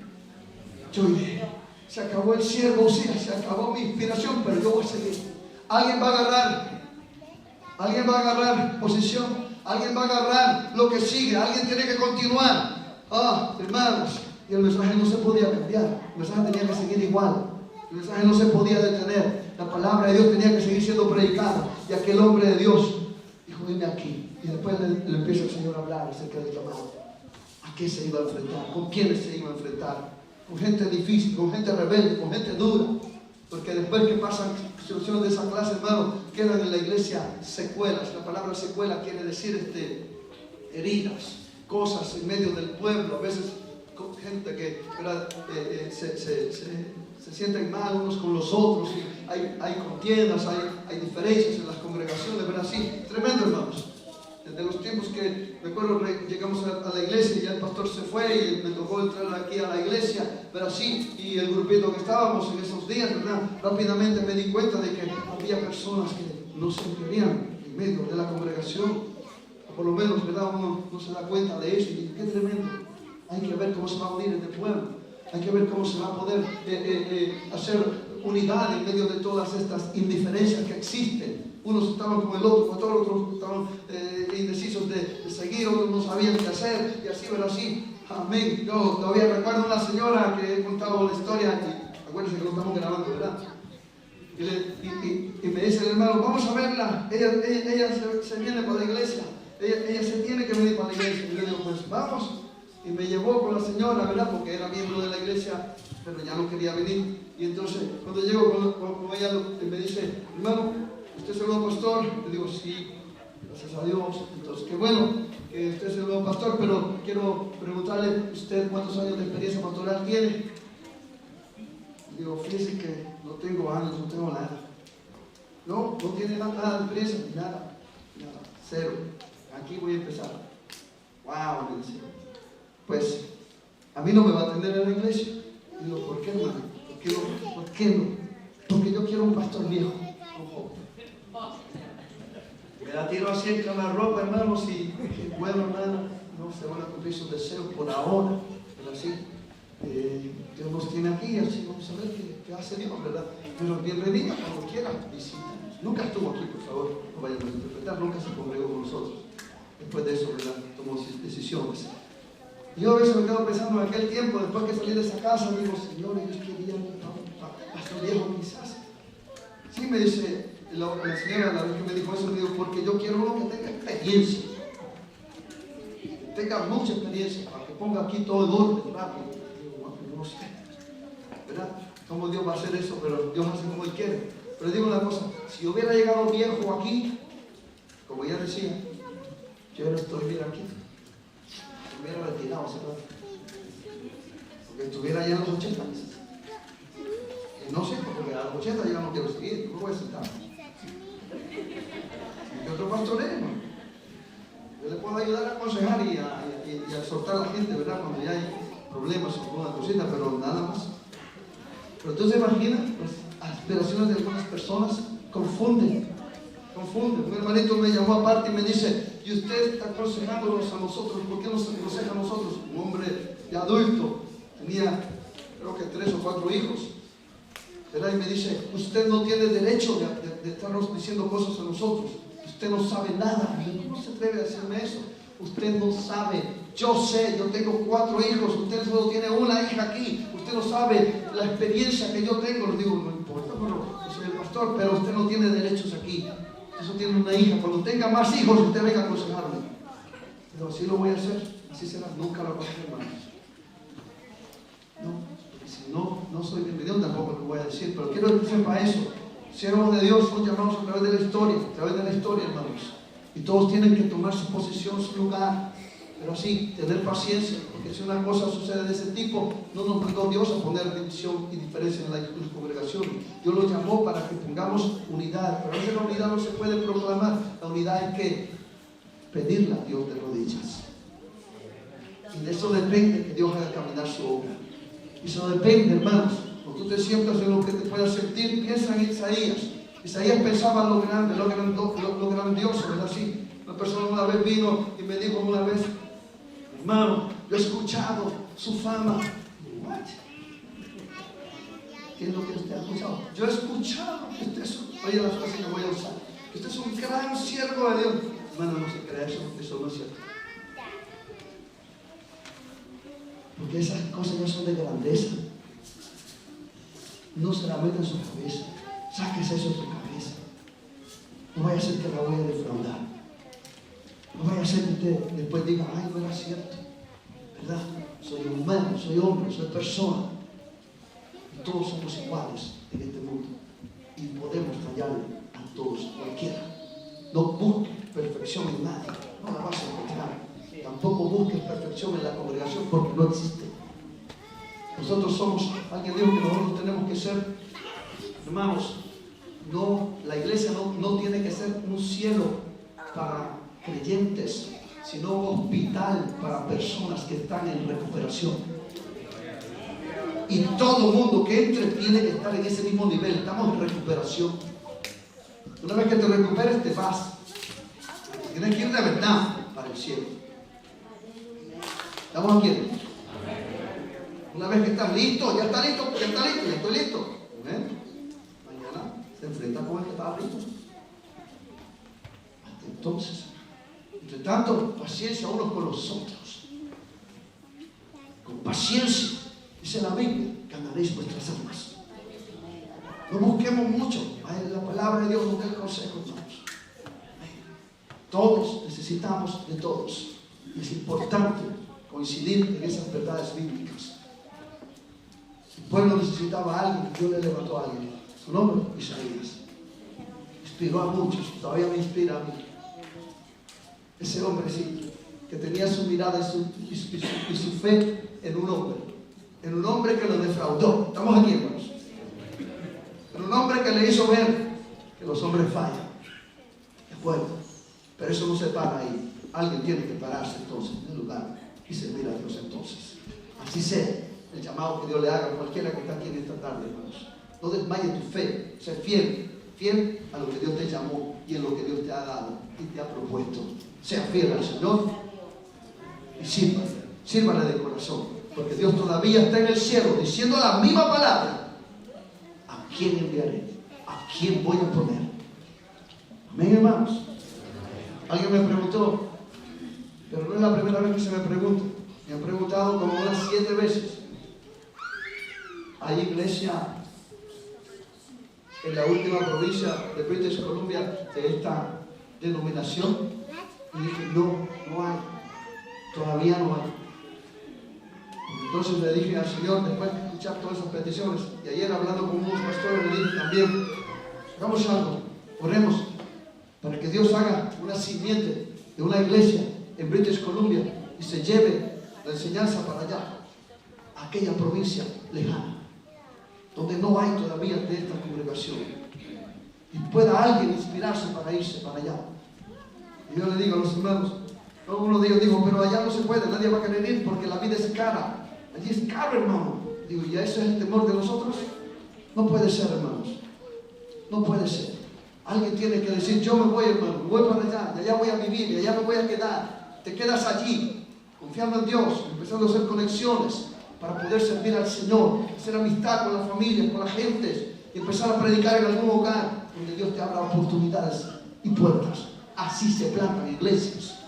Yo iré. Se acabó el siervo, sí, se acabó mi inspiración, pero yo voy a seguir. Alguien va a agarrar posición. Alguien va a agarrar lo que sigue. Alguien tiene que continuar. Hermanos, y el mensaje no se podía cambiar. El mensaje tenía que seguir igual. El mensaje no se podía detener. La palabra de Dios tenía que seguir siendo predicada. Y aquel hombre de Dios dijo: venme aquí. Y después le empieza el Señor a hablar acerca del llamado. ¿A qué se iba a enfrentar? ¿Con quiénes se iba a enfrentar? Con gente difícil, con gente rebelde, con gente dura. Porque después que pasan situaciones de esa clase, hermano, quedan en la iglesia secuelas. La palabra secuela quiere decir heridas, cosas en medio del pueblo. A veces gente que se sienten mal unos con los otros, y hay contiendas, hay diferencias en las congregaciones, ¿verdad? Sí, tremendo, hermanos. Desde los tiempos que, me acuerdo, llegamos a la iglesia y ya el pastor se fue y me tocó entrar aquí a la iglesia, ¿verdad? Sí, y el grupito que estábamos en esos días, ¿verdad? Rápidamente me di cuenta de que había personas que no se entendían en medio de la congregación, o por lo menos, ¿verdad? Uno no se da cuenta de eso, y qué tremendo. Hay que ver cómo se va a unir este pueblo, hay que ver cómo se va a poder hacer unidad en medio de todas estas indiferencias que existen. Unos estaban con el otro, otros estaban indecisos de seguir, otros no sabían qué hacer, y así, pero así. Amén. Yo todavía recuerdo una señora que he contado la historia, y acuérdense que lo estamos grabando, ¿verdad? Y me dice el hermano, vamos a verla, ella se viene para la iglesia, ella se tiene que venir para la iglesia. Y yo digo, pues vamos. Y me llevó con la señora, ¿verdad? Porque era miembro de la iglesia, pero ya no quería venir. Y entonces, cuando llego con ella, me dice, hermano, ¿usted es el nuevo pastor? Le digo, sí, gracias a Dios. Entonces, qué bueno que usted es el nuevo pastor, pero quiero preguntarle, ¿usted cuántos años de experiencia pastoral tiene? Le digo, fíjese que no tengo años, no tengo nada. No tiene nada de experiencia, nada, cero. Aquí voy a empezar. Wow, me dice. Pues, a mí no me va a atender en la iglesia. Y digo, ¿por qué, hermano? ¿Por qué no? Porque yo quiero un pastor viejo. Ojo. Me la tiro así en la ropa, hermanos, y bueno, hermano, no se van a cumplir sus deseos por ahora, pero así. Dios nos tiene aquí, así vamos a ver qué hace Dios, ¿verdad? Pero bienvenida cuando quiera, visítanos. Nunca estuvo aquí, por favor, no vayan a interpretar, nunca se congregó con nosotros. Después de eso, ¿verdad? Tomó decisiones. Yo a veces me quedo pensando en aquel tiempo, después que salí de esa casa, digo, Señor, ellos querían pastor viejo quizás. Sí, me dice la señora, la vez que me dijo eso, me dijo, porque yo quiero uno que tenga experiencia, que tenga mucha experiencia, para que ponga aquí todo el orden rápido. Digo, bueno, yo no sé, ¿verdad? ¿Cómo Dios va a hacer eso? Pero Dios hace como Él quiere. Pero digo una cosa, si hubiera llegado viejo aquí, como ella decía, yo no estuviera aquí. Me hubiera retirado hace rato, porque estuviera ya en los 80 años. No sé, porque a los 80 ya no quiero seguir, no voy a sentar. ¿Qué otro pastor es, hermano? Yo le puedo ayudar a aconsejar y a exhortar a la gente, ¿verdad? Cuando ya hay problemas o alguna cosita, pero nada más. Pero tú se imaginas, las aspiraciones de algunas personas confunden. Un hermanito me llamó aparte y me dice, y usted está aconsejándonos a nosotros, ¿por qué nos aconseja a nosotros? Un hombre de adulto, tenía creo que 3 o 4 hijos, ¿verdad? Y me dice, usted no tiene derecho de estarnos diciendo cosas a nosotros, usted no sabe nada. Y yo, ¿cómo se atreve a decirme eso? Usted no sabe, yo sé, yo tengo 4 hijos, usted solo tiene una hija aquí, usted no sabe la experiencia que yo tengo. Le digo, no importa, pero yo soy el pastor, pero usted no tiene derechos aquí. Eso tiene una hija. Cuando tenga más hijos, usted venga a aconsejarme. Pero así lo voy a hacer. Así será. Nunca lo voy a hacer, hermanos. No, porque si no soy bienvenido, tampoco lo voy a decir. Pero quiero que sepa eso. Siervos de Dios son llamados a través de la historia, hermanos. Y todos tienen que tomar su posición, su lugar. Pero sí, tener paciencia. Porque si una cosa sucede de ese tipo, no nos mandó Dios a poner división y diferencia en la congregación. Dios lo llamó para que pongamos unidad. Pero a veces la unidad no se puede proclamar. La unidad hay que pedirla a Dios de rodillas. Y de eso depende que Dios haga caminar su obra. Y eso depende, hermanos. Cuando tú te sientas en lo que te puedas sentir, piensa en Isaías. Isaías pensaba en lo grande, lo grandioso, ¿verdad? Así. Una persona una vez vino y me dijo una vez, hermano, yo he escuchado su fama. What? ¿Qué es lo que usted ha escuchado? Yo he escuchado que usted es oye la frase que voy a usar, que usted es un gran siervo de Dios. Hermano, no se crea eso no es cierto. Porque esas cosas ya son de grandeza. No se la meta en su cabeza. Sáquese eso de su cabeza. No vaya a ser que la voy a defraudar. No vaya a ser que usted después diga, ay, no era cierto. ¿Verdad? Soy humano, soy hombre, soy persona. Y todos somos iguales en este mundo. y podemos fallarle a todos, cualquiera. No busques perfección en nadie, no la vas a encontrar. Tampoco busques perfección en la congregación porque no existe. Nosotros somos, alguien dijo que nosotros tenemos que ser, hermanos, no, la iglesia no tiene que ser un cielo para creyentes, sino un hospital para personas que están en recuperación. Y todo mundo que entre tiene que estar en ese mismo nivel. Estamos en recuperación. Una vez que te recuperes, te vas. Tienes que ir de verdad para el cielo. ¿Estamos aquí? Una vez que estás listo, ya está listo, ya está listo, ya estoy listo. Mañana se enfrenta con el que estaba listo. Hasta entonces, entre tanto, paciencia unos con los otros. Con paciencia, dice la Biblia, ganaréis vuestras almas. No busquemos mucho. La palabra de Dios nos da el consejo, hermanos. Todos necesitamos de todos. Y es importante coincidir en esas verdades bíblicas. El pueblo necesitaba a alguien, Dios le levantó a alguien. Su nombre, Isaías. Inspiró a muchos, todavía me inspira a mí. Ese hombre sí, que tenía su mirada y su fe en un hombre que lo defraudó. Estamos aquí, hermanos. En un hombre que le hizo ver que los hombres fallan. Es bueno, pero eso no se para ahí. Alguien tiene que pararse entonces en el lugar y servir a Dios entonces. Así sea el llamado que Dios le haga a cualquiera que está aquí en esta tarde, hermanos. No desmayes tu fe, sé fiel a lo que Dios te llamó y en lo que Dios te ha dado y te ha propuesto. Sea fiel al Señor y sírvale de corazón, porque Dios todavía está en el cielo diciendo la misma palabra. ¿A quién enviaré? ¿A quién voy a poner? Amén, hermanos. Alguien me preguntó, pero no es la primera vez que se me pregunta. Me han preguntado como unas 7 veces. ¿Hay iglesia en la última provincia de British Columbia de esta denominación? Y dije, no hay. Todavía no hay. Entonces le dije al Señor, después de escuchar todas esas peticiones, y ayer hablando con unos pastores, le dije también, hagamos algo, oremos para que Dios haga una simiente de una iglesia en British Columbia y se lleve la enseñanza para allá, a aquella provincia lejana, donde no hay todavía de esta congregación, y pueda alguien inspirarse para irse para allá. Y yo le digo a los hermanos, uno de ellos dijo, pero allá no se puede, nadie va a querer ir porque la vida es cara. Allí es caro, hermano. Digo, ¿y ese es el temor de nosotros? No puede ser, hermanos. No puede ser. Alguien tiene que decir, yo me voy, hermano, me voy para allá, y allá voy a vivir, y allá me voy a quedar. Te quedas allí, confiando en Dios, empezando a hacer conexiones para poder servir al Señor, hacer amistad con las familias, con la gente, y empezar a predicar en algún hogar donde Dios te abra oportunidades y puertas. Así se plantan iglesias.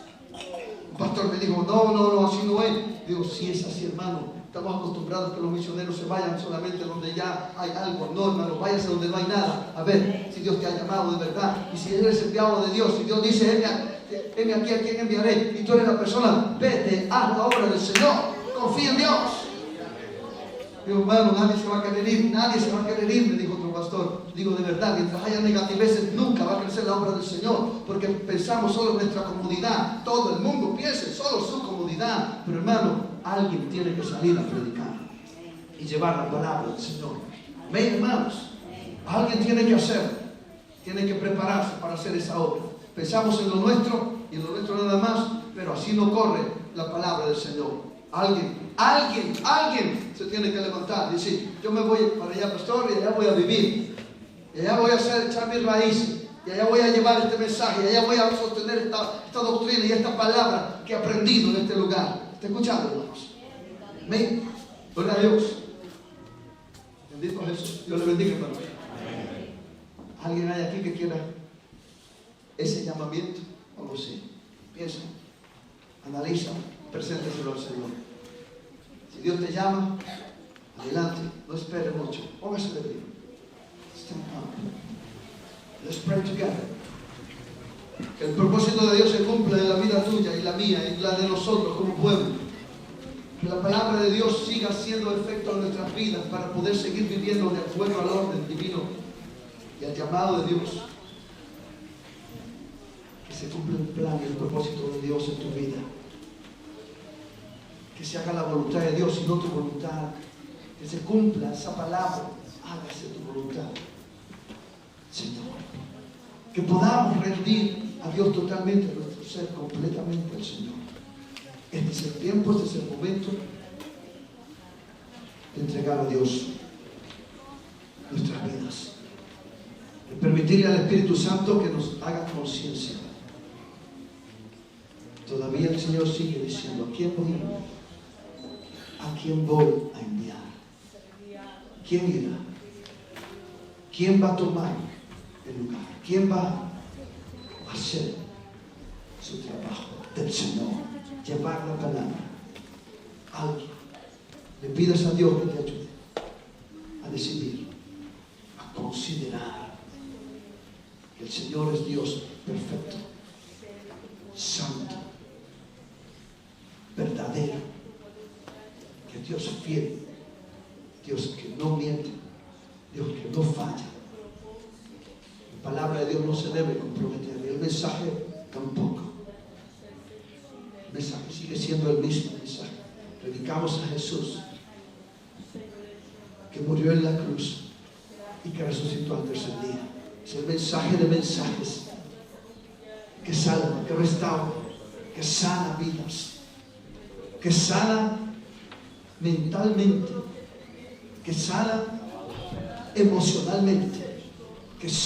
Un pastor me dijo, no, así no es. Digo, sí es así, hermano. Estamos acostumbrados a que los misioneros se vayan solamente donde ya hay algo. No, hermano, váyase donde no hay nada. A ver si Dios te ha llamado de verdad. Y si eres enviado de Dios, si Dios dice, heme aquí, ¿a quién enviaré? Y tú eres la persona, vete, haz la obra del Señor. Confía en Dios. Digo, hermano, nadie se va a querer ir, me dijo otro pastor. Digo, de verdad, mientras haya negativeces, nunca va a crecer la obra del Señor, porque pensamos solo en nuestra comodidad. Todo el mundo piensa solo en su comodidad. Pero hermano, alguien tiene que salir a predicar y llevar la palabra del Señor. Amén, hermanos. Alguien tiene que hacerlo, tiene que prepararse para hacer esa obra. Pensamos en lo nuestro y en lo nuestro nada más, pero así no corre la palabra del Señor. Alguien se tiene que levantar y decir, yo me voy para allá, pastor, y allá voy a vivir, y allá voy a echar mis raíces, y allá voy a llevar este mensaje, y allá voy a sostener esta doctrina y esta palabra que he aprendido en este lugar. ¿Está escuchando, hermanos? Amén. Gloria a Dios. Bendito Jesús. Dios le bendiga, hermanos. ¿Alguien hay aquí que quiera ese llamamiento? No lo sé. Piensa, analiza, presénteselo al Señor. Si Dios te llama, adelante, no espere mucho. Póngase de pie. Stand up. Let's pray together. Que el propósito de Dios se cumpla en la vida tuya y la mía y la de nosotros como pueblo. Que la palabra de Dios siga haciendo efecto en nuestras vidas para poder seguir viviendo de acuerdo al orden divino y al llamado de Dios. Que se cumpla el plan y el propósito de Dios en tu vida. Que se haga la voluntad de Dios y no tu voluntad. Que se cumpla esa palabra. Hágase tu voluntad, Señor. Que podamos rendir a Dios totalmente, nuestro ser completamente al Señor. Este es el tiempo, este es el momento de entregar a Dios nuestras vidas. De permitirle al Espíritu Santo que nos haga conciencia. Todavía el Señor sigue diciendo: ¿a quién voy a enviar? ¿A quién voy a enviar? ¿Quién irá? ¿Quién va a tomar el lugar? ¿Quién va a hacer su trabajo del Señor? Llevar la palabra. Alguien. Le pidas a Dios que te ayude a decidir, a considerar que el Señor es Dios perfecto, santo, verdadero, que Dios es fiel, Dios que no miente, Dios que no falla. La palabra de Dios no se debe comprometer y el mensaje tampoco. El mensaje sigue siendo el mismo mensaje. Predicamos a Jesús, que murió en la cruz y que resucitó al tercer día. Es el mensaje de mensajes que salva, que restaura, que sana vidas, que sana mentalmente, que sana emocionalmente, que